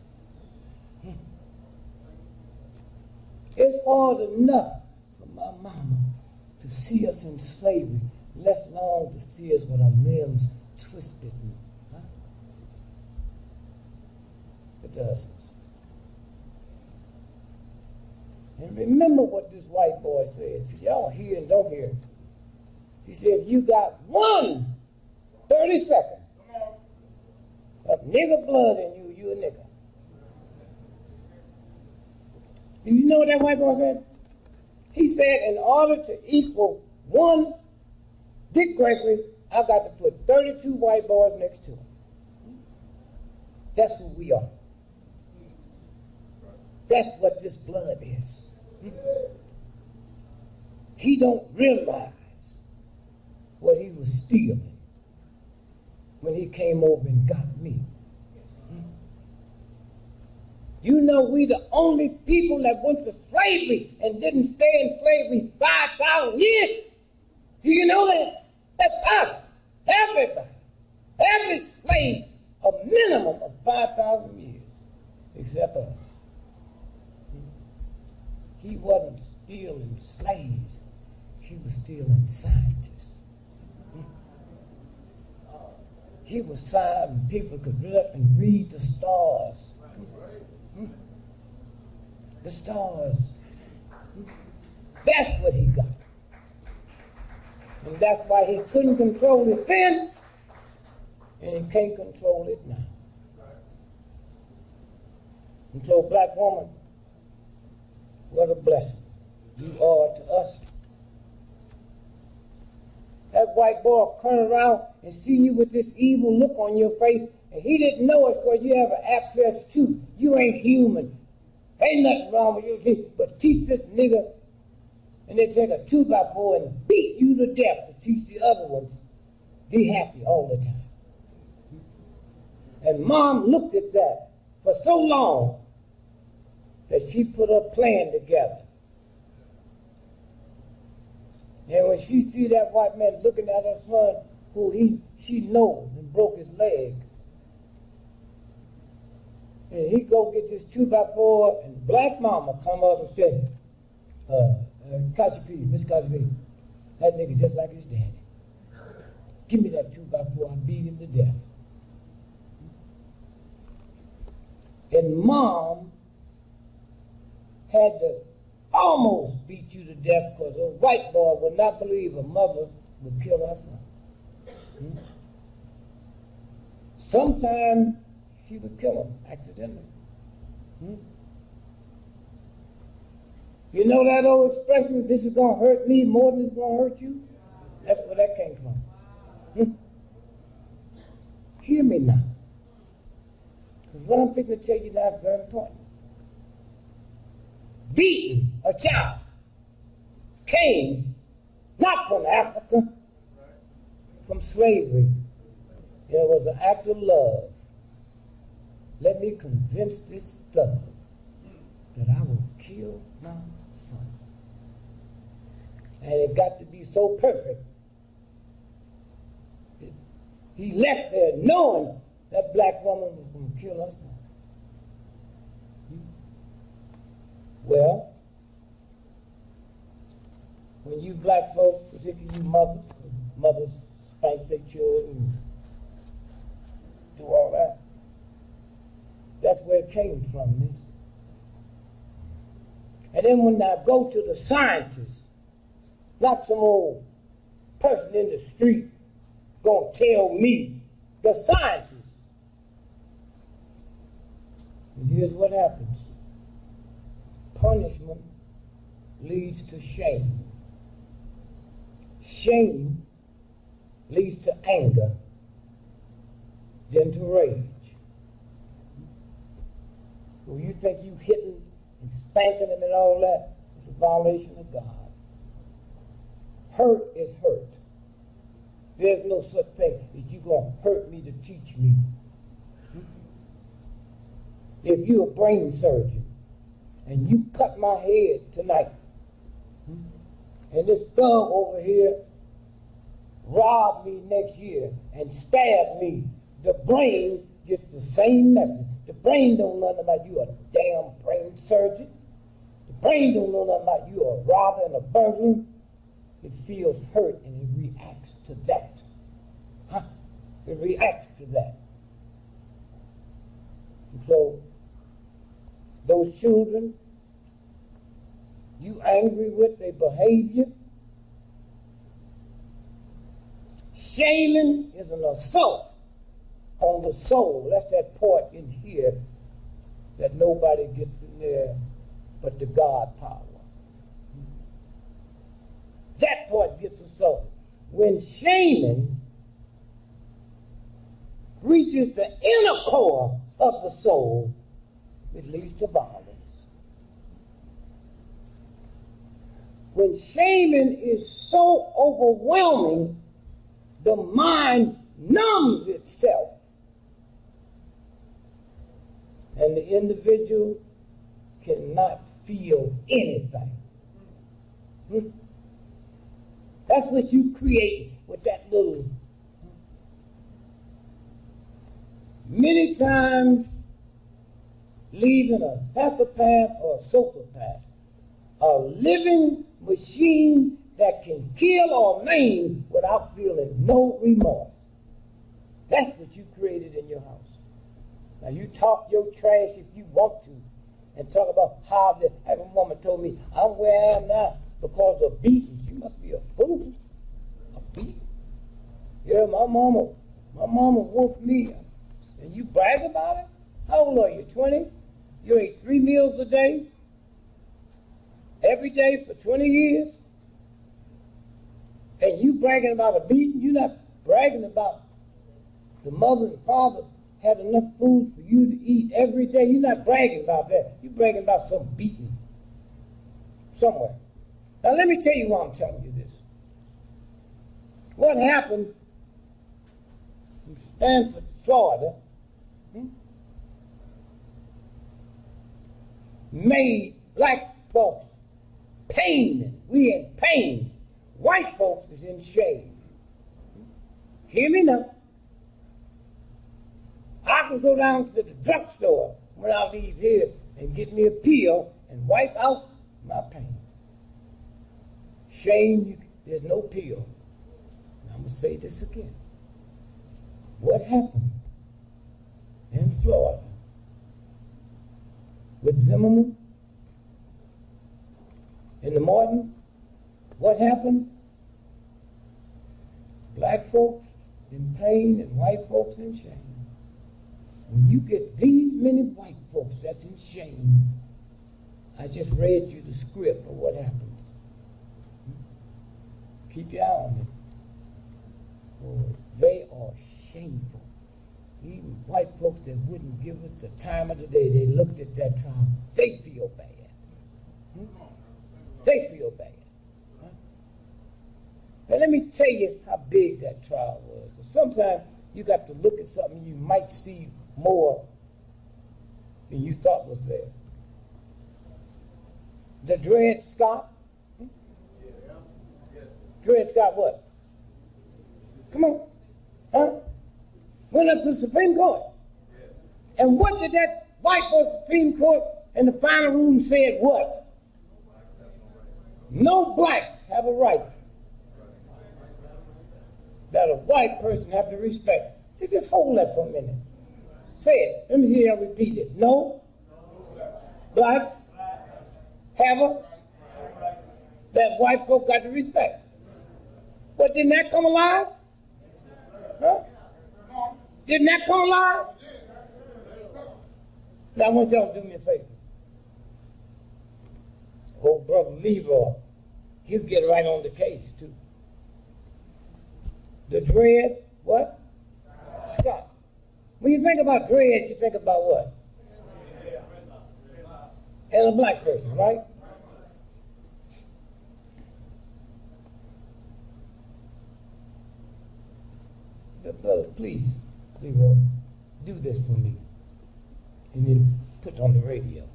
It's hard enough for my mama to see us in slavery, less long to see us with our limbs twisted. The dozens. And remember what this white boy said. So y'all hear and don't hear. He said, if you got 30 seconds of nigger blood in you, you a nigger. Do you know what that white boy said? He said, in order to equal one Dick Gregory, I've got to put 32 white boys next to him. That's who we are. That's what this blood is. He don't realize what he was stealing when he came over and got me. You know, we the only people that went to slavery and didn't stay in slavery 5,000 years. Do you know that? That's us. Everybody. Every slave, a minimum of 5,000 years, except us. He wasn't stealing slaves. He was stealing scientists. He was signing people could get up and read the stars. The stars. That's what he got. And that's why he couldn't control it then, and he can't control it now. And so, black woman, what a blessing you are to us. That white boy turn around and see you with this evil look on your face, and he didn't know it because you have an abscess tooth. You ain't human. Ain't nothing wrong with you. But teach this nigga, and they take a 2x4 and beat you to death to teach the other ones. Be happy all the time. And mom looked at that for so long that she put her plan together. And when she see that white man looking at her son, who she know and broke his leg, and he go get this 2x4, and black mama come up and say, Miss Kashi, that nigga just like his daddy. Give me that 2x4, I beat him to death. And mom had to almost beat you to death because a white boy would not believe a mother would kill her son. Sometimes she would kill him accidentally. You know that old expression, this is going to hurt me more than it's going to hurt you? That's where that came from. Hear me now. Because what I'm thinking to tell you now is very important. Beating a child came not from Africa, from slavery. It was an act of love. Let me convince this thug that I will kill my son. And it got to be so perfect. He left there knowing that black woman was going to kill her son. Well, when you black folks, particularly you mothers spank their children and do all that, that's where it came from, miss. And then when I go to the scientists, not some old person in the street gonna tell me, the scientists. And here's what happens. Punishment leads to shame. Shame leads to anger, then to rage. Well, you think you hitting and spanking them and all that, it's a violation of God. Hurt is hurt. There's no such thing as you gonna hurt me to teach me. If you're a brain surgeon and you cut my head tonight, and this thug over here robbed me next year and stabbed me, the brain gets the same message. The brain don't know nothing about you a damn brain surgeon. The brain don't know nothing about you a robber and a burglar. It feels hurt and it reacts to that. It reacts to that. And so those children angry with their behavior. Shaming is an assault on the soul. That's that part in here that nobody gets in there but the God power. That part gets assaulted. When shaming reaches the inner core of the soul, it leads to violence. When shaming is so overwhelming, the mind numbs itself, and the individual cannot feel anything. That's what you create with that little. Many times, leaving a psychopath or a sociopath, a living machine that can kill or maim without feeling no remorse. That's what you created in your house. Now you talk your trash if you want to, and talk about how every woman told me, I'm where I am now because of beating. She must be a fool. A beating? Yeah, my mama whooped me. And you brag about it? How old are you, 20? You ate 3 meals a day? Every day for 20 years? And you bragging about a beating? You're not bragging about the mother and father had enough food for you to eat every day. You're not bragging about that. You're bragging about some beating somewhere. Now let me tell you why I'm telling you this. What happened in Stanford, Florida, made black folks pain. We in pain. White folks is in shame. Hear me now. I can go down to the drugstore when I leave here and get me a pill and wipe out my pain. Shame, there's no pill. Now I'm going to say this again. What happened in Florida with Zimmerman and the Martin? What happened? Black folks in pain and white folks in shame. When you get these many white folks that's in shame, I just read you the script of what happens. Keep your eye on it. Oh, they are shameful. Even white folks that wouldn't give us the time of the day, they looked at that trial, they feel bad. They feel bad. Now let me tell you how big that trial was. Sometimes you got to look at something you might see more than you thought was there. The Dred Scott. Dred Scott what? Come on. Huh? Went up to the Supreme Court. And what did that white boy Supreme Court in the final ruling said what? No blacks have a right that a white person have to respect. Just hold that for a minute. Say it. Let me hear you repeat it. No blacks have a that white folk got to respect. But didn't that come alive? Huh? Didn't that come alive? Now I want y'all to do me a favor. Old brother Leroy, he'll get right on the case too. The Dred, what? Scott. When you think about dreads, you think about what? And a black person, right? Brother, please, Leroy, do this for me. And then put it on the radio.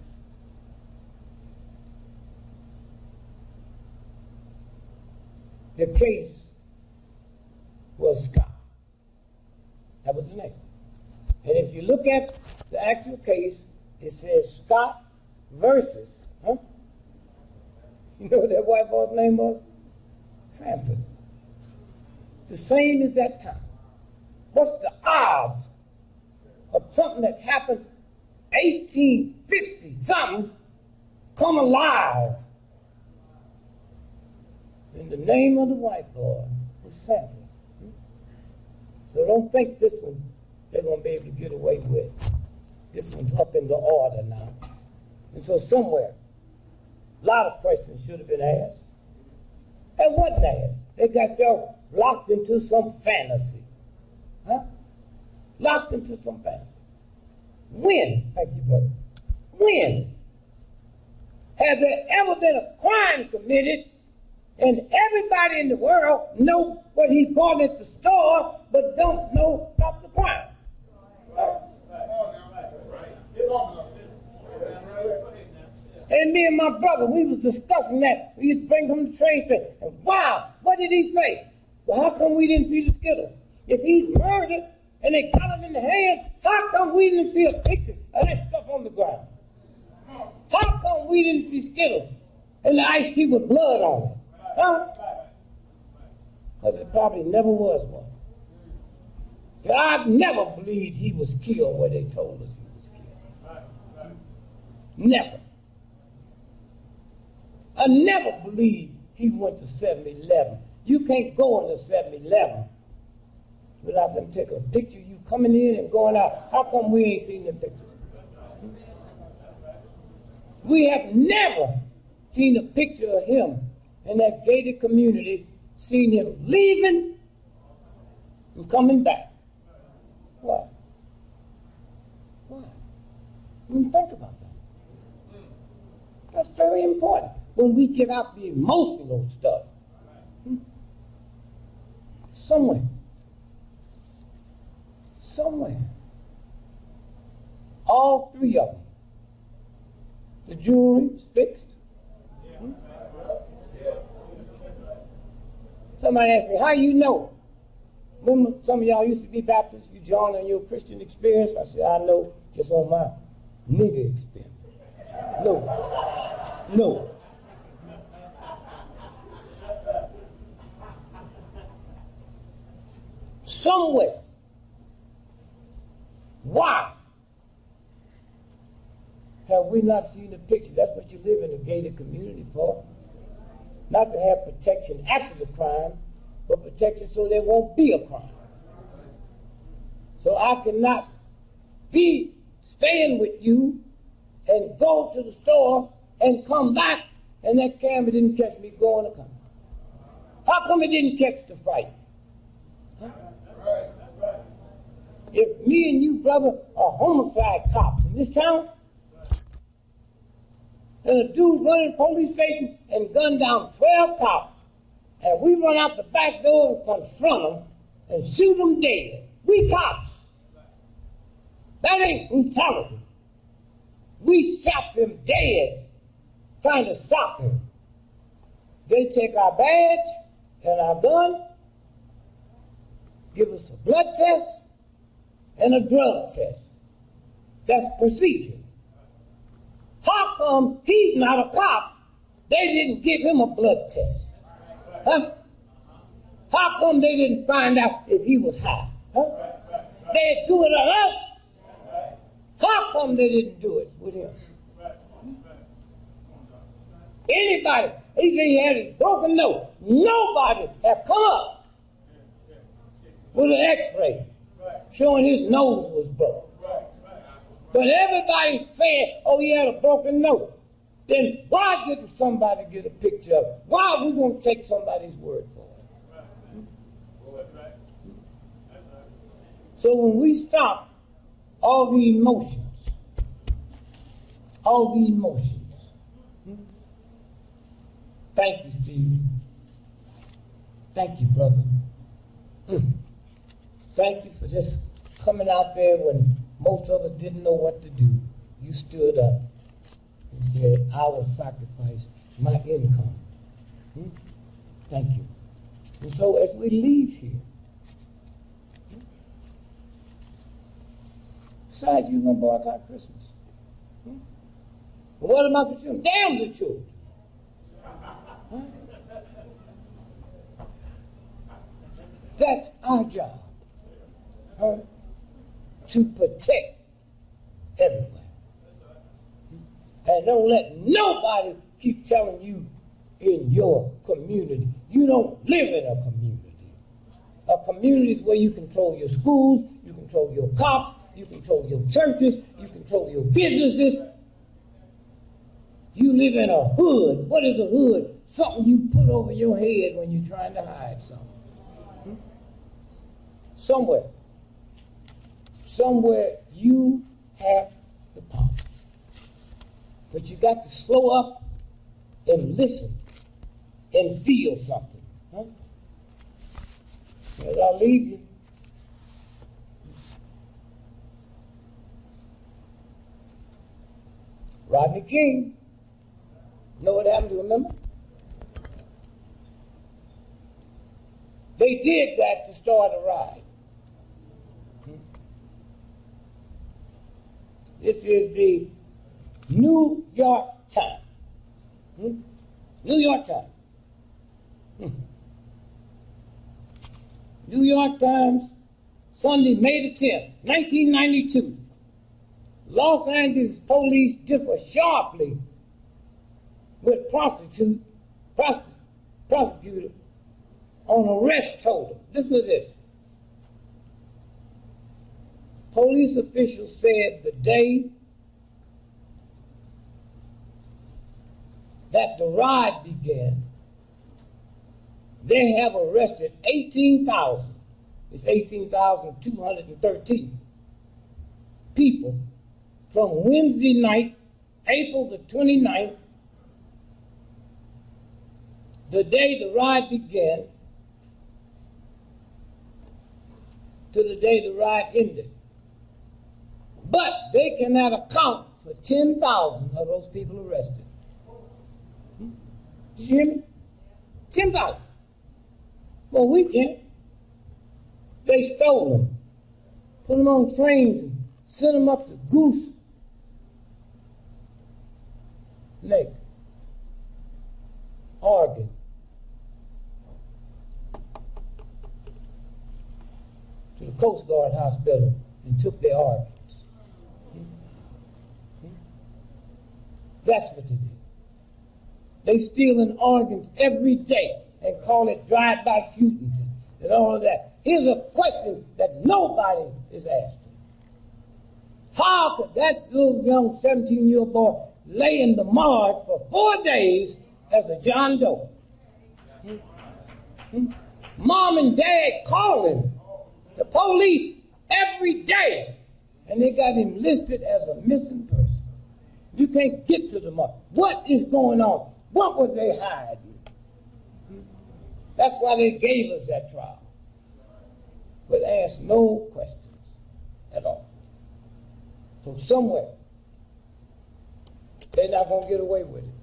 The case was Scott. That was the name. And if you look at the actual case, it says Scott versus, you know what that white boy's name was? Sanford. The same as that time. What's the odds of something that happened 1850 something come alive And the name of the white boy was Sanford. So don't think this one they're going to be able to get away with. This one's up in the order now. And so somewhere, a lot of questions should have been asked. And wasn't asked. They got them locked into some fantasy. Huh? Locked into some fantasy. When, thank you, brother, when has there ever been a crime committed and everybody in the world know what he bought at the store but don't know about the crime? And me and my brother, we was discussing that. We used to bring him the train thing. And wow, what did he say? Well, how come we didn't see the Skittles? If he's murdered and they got him in the hand, how come we didn't see a picture of that stuff on the ground? How come we didn't see Skittles and the iced tea with blood on it? Huh? Because it probably never was one. I never believed he was killed where they told us he was killed. Never. I never believed he went to 7-Eleven. You can't go into 7-Eleven without them taking a picture of you coming in and going out. How come we ain't seen the pictures? We have never seen a picture of him in that gated community, seen him leaving and coming back. Why? Why? I mean, think about that. That's very important when we get out the emotional stuff. Somewhere, all three of them, the jewelry's fixed. Somebody asked me, how you know? Remember some of y'all used to be Baptists, you joined on your Christian experience? I said, I know just on my nigga experience. No. Somewhere. Why have we not seen the picture? That's what you live in a gated community for. Not to have protection after the crime, but protection so there won't be a crime. So I cannot be staying with you and go to the store and come back and that camera didn't catch me going or coming. How come it didn't catch the fight? Huh? If me and you, brother, are homicide cops in this town, and a dude run in the police station and gun down 12 cops, and we run out the back door and confront them and shoot them dead. We cops. That ain't brutality. We shot them dead trying to stop them. They take our badge and our gun, give us a blood test and a drug test. That's procedure. How come he's not a cop? They didn't give him a blood test. Huh? How come they didn't find out if he was high? Huh? They'd do it on us. How come they didn't do it with him? Anybody, he said he had his broken nose. Nobody had come up with an x-ray showing his nose was broken. But everybody said, oh, he had a broken nose. Then why didn't somebody get a picture of it? Why are we going to take somebody's word for it? So when we stop all the emotions, thank you, Steve. Thank you, brother. Thank you for just coming out there when most of us didn't know what to do. You stood up and said, I will sacrifice my income. Thank you. And so as we leave here, besides you're going to boycott Christmas. But what about the children? Damn the children. Huh? That's our job. Huh? To protect everywhere. And don't let nobody keep telling you in your community You don't live in a community. A community is where you control your schools, you control your cops, you control your churches, you control your businesses. You live in a hood. What is a hood? Something you put over your head when you're trying to hide something. Somewhere you have the power. But you got to slow up and listen and feel something. As I leave you, Rodney King, know what happened to him, remember? They did that to start a riot. This is the New York Times. New York Times. New York Times, Sunday, May the 10th, 1992. Los Angeles police differ sharply with prosecutor on arrest total. Listen to this. Police officials said the day that the riot began, they have arrested 18,000, it's 18,213 people from Wednesday night, April the 29th, the day the riot began, to the day the riot ended. But they cannot account for 10,000 of those people arrested. Did you hear me? 10,000. Well, we can't. They stole them, put them on trains and sent them up to Goose Lake, Oregon. To the Coast Guard Hospital and took their organs. That's what they did. They stealing organs every day and call it drive-by shootings and all of that. Here's a question that nobody is asking. How could that little young 17-year-old boy lay in the morgue for 4 days as a John Doe? Mom and dad calling the police every day, and they got him listed as a missing person. You can't get to the mark. What is going on? What were they hiding? That's why they gave us that trial. But asked no questions at all. So somewhere, they're not going to get away with it.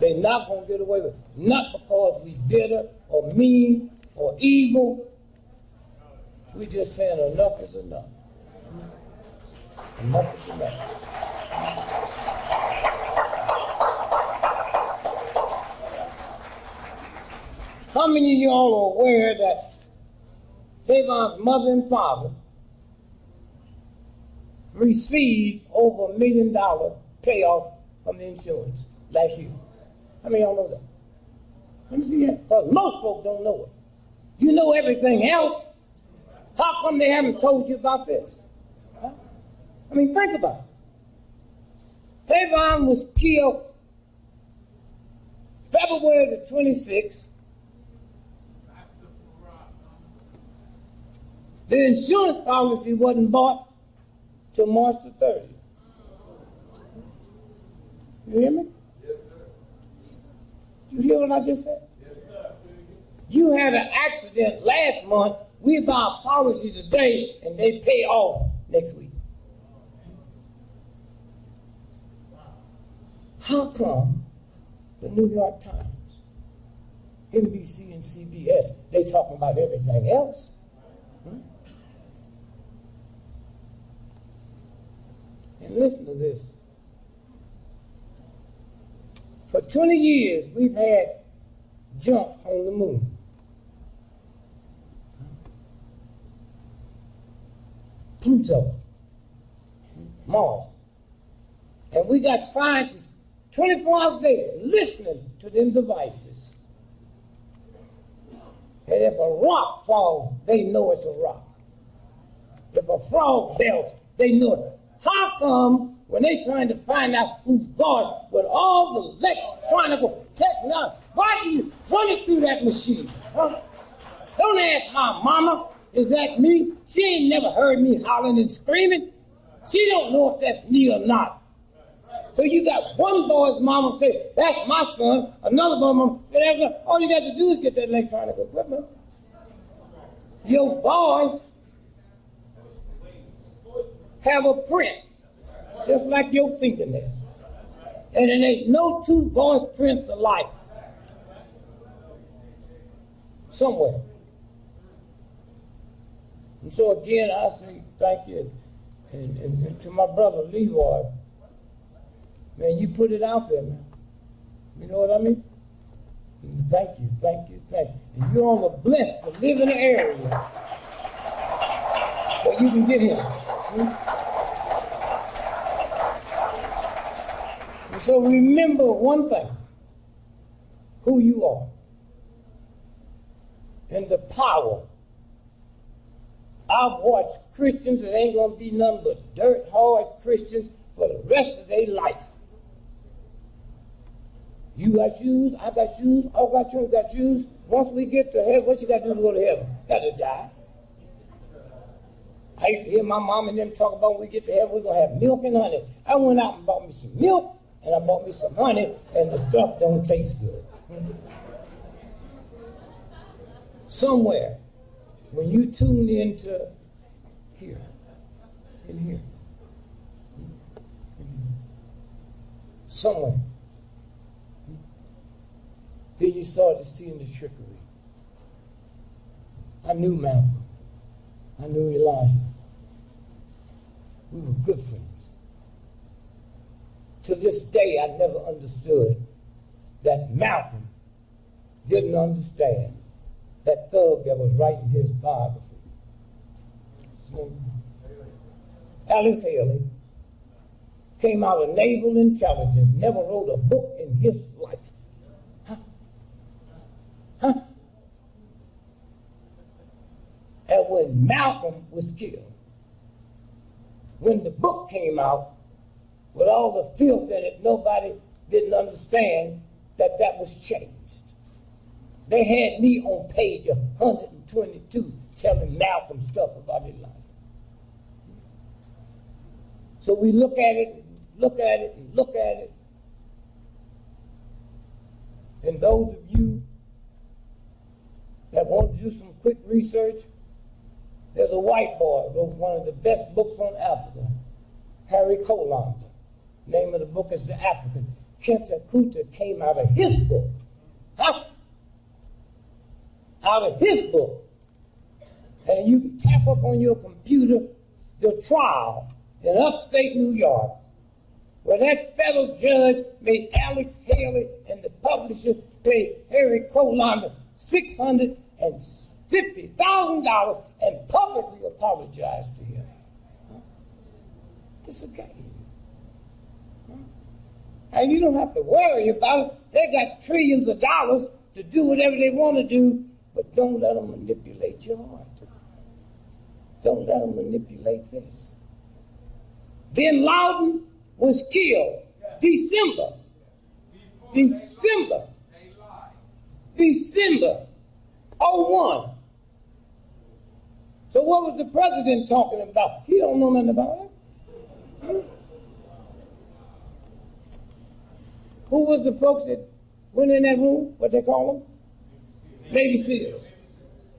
They're not going to get away with it. Not because we bitter or mean or evil. We just saying enough is enough. Enough is enough. How many of y'all are aware that Trayvon's mother and father received over $1 million payoff from the insurance last year? How many of y'all know that? Let me see that. Because most folks don't know it. You know everything else. How come they haven't told you about this? Huh? I mean, think about it. Trayvon was killed February the 26th. The insurance policy wasn't bought till March the 30th. You hear me? Yes, sir. You hear what I just said? Yes, sir. You had an accident last month. We buy a policy today, and they pay off next week. How come the New York Times, NBC, and CBS, they talking about everything else? And listen to this. For 20 years, we've had junk on the moon. Pluto, Mars. And we got scientists 24 hours a day listening to them devices. And if a rock falls, they know it's a rock. If a frog bells, they know it. How come when they trying to find out whose voice with all the electronic technology, why do you run it through that machine? Huh? Don't ask my mama, is that me? She ain't never heard me hollering and screaming. She don't know if that's me or not. So you got one boy's mama say, that's my son. Another boy's mama say, that's son. All you got to do is get that electronic equipment. Your voice have a print, just like your fingernail. And there ain't no two voice prints alike. Somewhere. And so again, I say thank you. And to my brother Leroy, man, you put it out there, man. You know what I mean? Thank you, thank you, thank you. And you all are blessed to live in an area where you can get him. And so remember one thing, who you are and the power. I've watched Christians that ain't going to be nothing but dirt hard Christians for the rest of their life. You got shoes, I got shoes, all got shoes, got shoes. Once we get to heaven, what you got to do to go to heaven? Got to die. I used to hear my mom and them talk about when we get to heaven, we're going to have milk and honey. I went out and bought me some milk, and I bought me some honey, and the stuff don't taste good. Somewhere, when you tune into here, in here, somewhere, then you started seeing the trickery. I knew Malcolm. I knew Elijah. We were good friends. To this day, I never understood that Malcolm didn't understand that thug that was writing his biography. Alice Haley came out of naval intelligence, never wrote a book in his life. Huh? And when Malcolm was killed, when the book came out, with all the filth in it, nobody didn't understand that that was changed. They had me on page 122 telling Malcolm stuff about his life. So we look at it, look at it, and look at it. And those of you that want to do some quick research, there's a white boy who wrote one of the best books on Africa, Harry Colander. The name of the book is The African. Kenta Kuta came out of his book. Huh? Out of his book. And you can tap up on your computer the trial in upstate New York, where that federal judge made Alex Haley and the publisher pay Harry Colander $650,000 and publicly apologized to him. Huh? It's a game. Huh? And you don't have to worry about it. They got trillions of dollars to do whatever they want to do, but don't let them manipulate your heart. Don't let them manipulate this. Bin Laden was killed December 01. So what was the president talking about? He don't know nothing about it. Hmm? Who was the folks that went in that room? What they call them? Navy SEALs.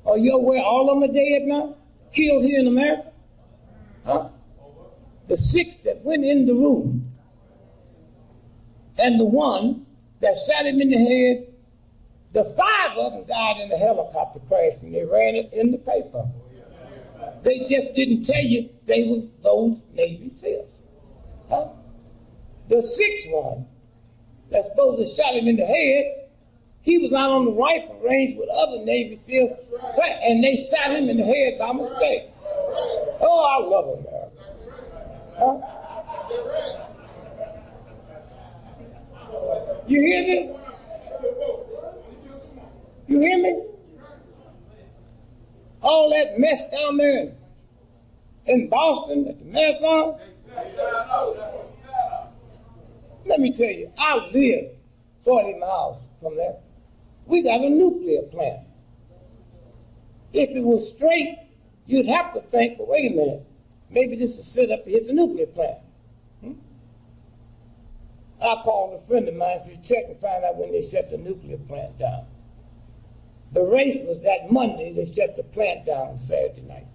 Are you aware all of them are dead now? Killed here in America? Huh? The 6 that went in the room and the 1 that shot him in the head, the 5 of them died in the helicopter crash, and they ran it in the paper. They just didn't tell you they was those Navy SEALs. Huh? The 6th one that supposed to shot him in the head, he was out on the rifle range with other Navy SEALs, and they shot him in the head by mistake. Oh, I love America. Huh? You hear this? You hear me? down there in Boston at the marathon. Let me tell you, I live 40 miles from there. We got a nuclear plant. If it was straight, you'd have to think, well, wait a minute, maybe this is set up to hit the nuclear plant. I called a friend of mine, said, check and find out when they shut the nuclear plant down. The race was that Monday, they shut the plant down Saturday night.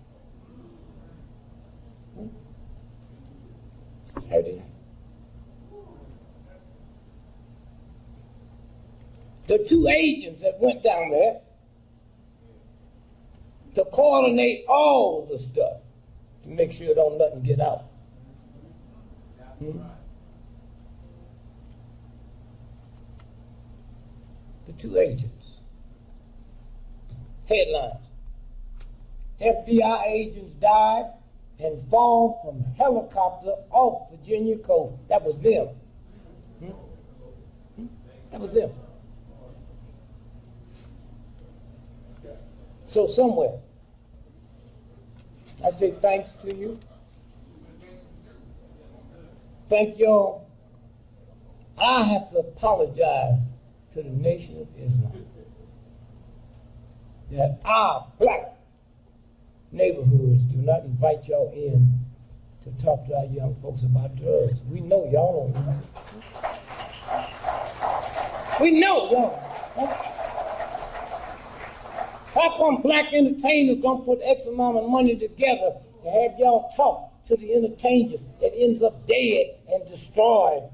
Saturday night. The two agents that went down there to coordinate all the stuff to make sure don't nothing get out. The two agents. Headlines. FBI agents died and fall from helicopter off Virginia coast. That was them. That was them. So somewhere, I say thanks to you. Thank y'all. I have to apologize to the Nation of Islam that our black neighborhoods do not invite y'all in to talk to our young folks about drugs. We know y'all don't know. We know y'all. How come black entertainers don't put X amount of money together to have y'all talk to the entertainers that ends up dead and destroyed?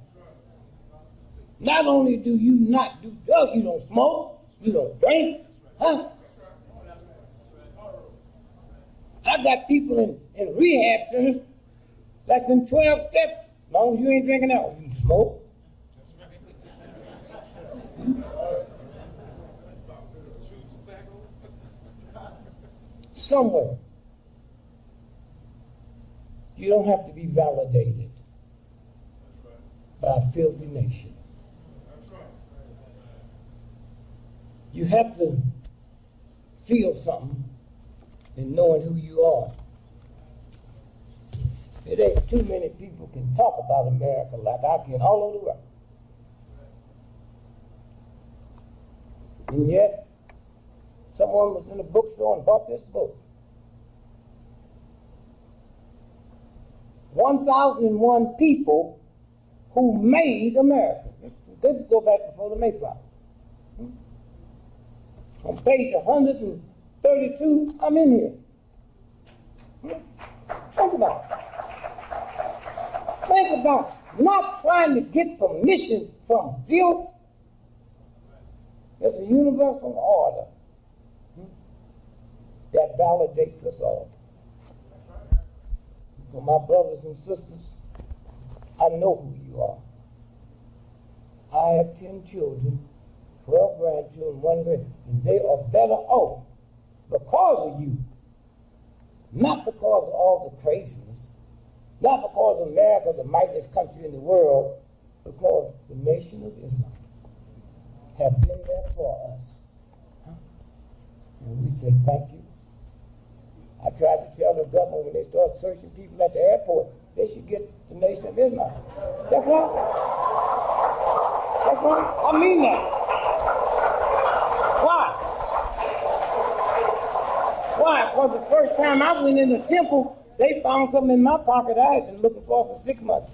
Not only do you not do drugs, you don't smoke, you don't drink, huh? I got people in rehab centers that's in 12 steps. As long as you ain't drinking out, you smoke. Somewhere, you don't have to be validated by a filthy nation. You have to feel something in knowing who you are. It ain't too many people can talk about America like I can all over the world. And yet, someone was in a bookstore and bought this book. 1,001 people who made America. Let's go back before the Mayflower. On page 132, I'm in here. Think about it. Think about not trying to get permission from filth. There's a universal order that validates us all. For my brothers and sisters, I know who you are. I have 10 children, 12 grandchildren, 1 grand, and they are better off because of you. Not because of all the craziness, not because America, the mightiest country in the world, because the Nation of Islam have been there for us. And we say thank you. I tried to tell the government when they start searching people at the airport, they should get the Nation of Islam. That's right. That's right. I mean that. Why? Why? Because the first time I went in the temple, they found something in my pocket I had been looking for 6 months.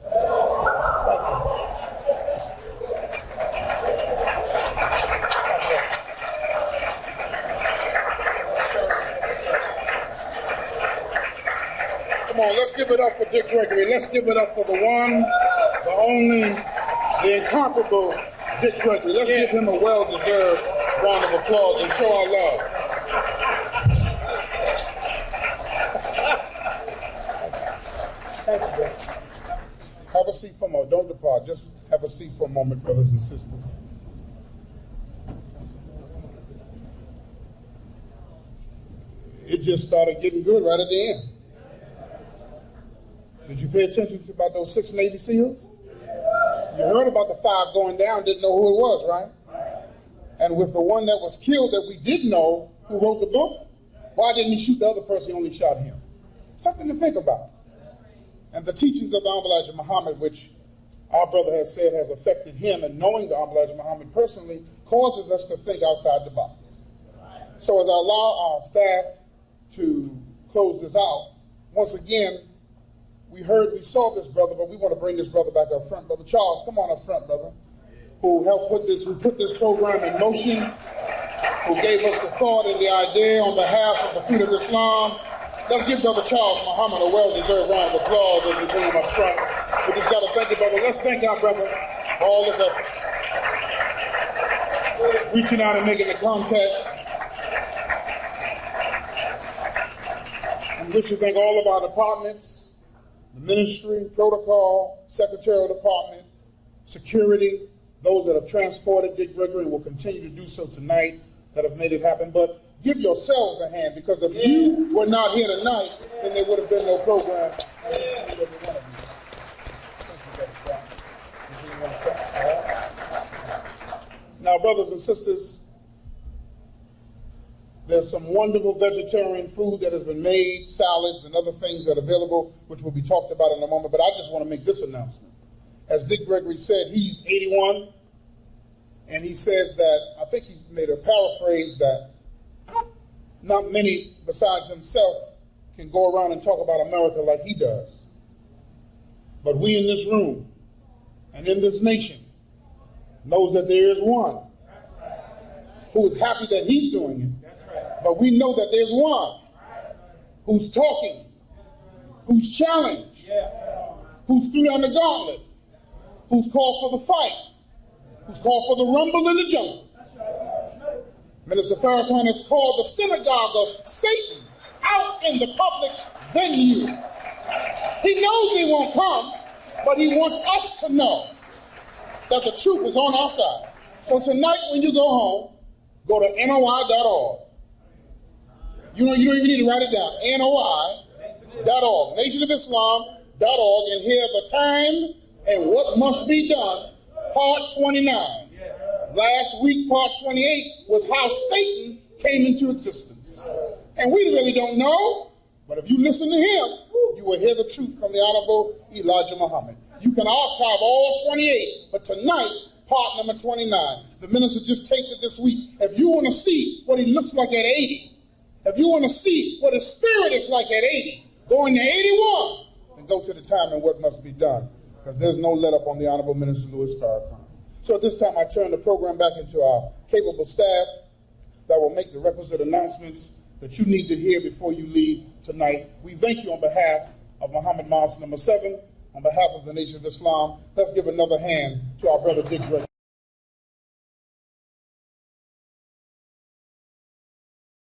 Come on, let's give it up for Dick Gregory. Let's give it up for the one, the only, the incomparable Dick Gregory. Let's give him a well-deserved round of applause and show our love. Have a seat for a moment. Don't depart. Just have a seat for a moment, brothers and sisters. It just started getting good right at the end. Did you pay attention to about those 6 Navy SEALs? You heard about the 5 going down, didn't know who it was, right? And with the one that was killed that we did know, who wrote the book? Why didn't he shoot the other person? He only shot him. Something to think about. And the teachings of the Honorable Elijah Muhammad, which our brother has said has affected him, and knowing the Honorable Elijah Muhammad personally, causes us to think outside the box. So as I allow our staff to close this out, once again, we saw this brother, but we want to bring this brother back up front. Brother Charles, come on up front, brother, who put this program in motion, who gave us the thought and the idea on behalf of the Food of Islam. Let's give Brother Charles Muhammad a well-deserved round of applause as we bring him up front. We just got to thank you, brother. Let's thank our brother for all his efforts. Reaching out and making the contacts. And we should thank all of our departments, the ministry, protocol, secretarial department, security, those that have transported Dick Gregory and will continue to do so tonight, that have made it happen. But give yourselves a hand, because if you were not here tonight, then there would have been no program. Now, brothers and sisters, there's some wonderful vegetarian food that has been made, salads and other things that are available, which will be talked about in a moment. But I just want to make this announcement. As Dick Gregory said, he's 81, and he says that, I think he made a paraphrase, that not many besides himself can go around and talk about America like he does. But we in this room and in this nation knows that there is one who is happy that he's doing it. But we know that there's one who's talking, who's challenged, who's threw down the gauntlet, who's called for the fight, who's called for the rumble in the jungle. Minister Farrakhan is called the synagogue of Satan out in the public venue. He knows he won't come, but he wants us to know that the truth is on our side. So tonight when you go home, go to NOI.org. You don't even need to write it down. NOI.org, nationofislam.org, and hear the time and what must be done, part 29. Last week, part 28 was how Satan came into existence. And we really don't know, but if you listen to him, you will hear the truth from the Honorable Elijah Muhammad. You can archive all 28, but tonight, part number 29. The minister just taped it this week. If you want to see what he looks like at 80, if you want to see what his spirit is like at 80, going to 81, then go to the time and what must be done, because there's no let up on the Honorable Minister Louis Farrakhan. So at this time, I turn the program back into our capable staff that will make the requisite announcements that you need to hear before you leave tonight. We thank you on behalf of Muhammad Mosque number 7, on behalf of the Nation of Islam. Let's give another hand to our brother Dick Gregory.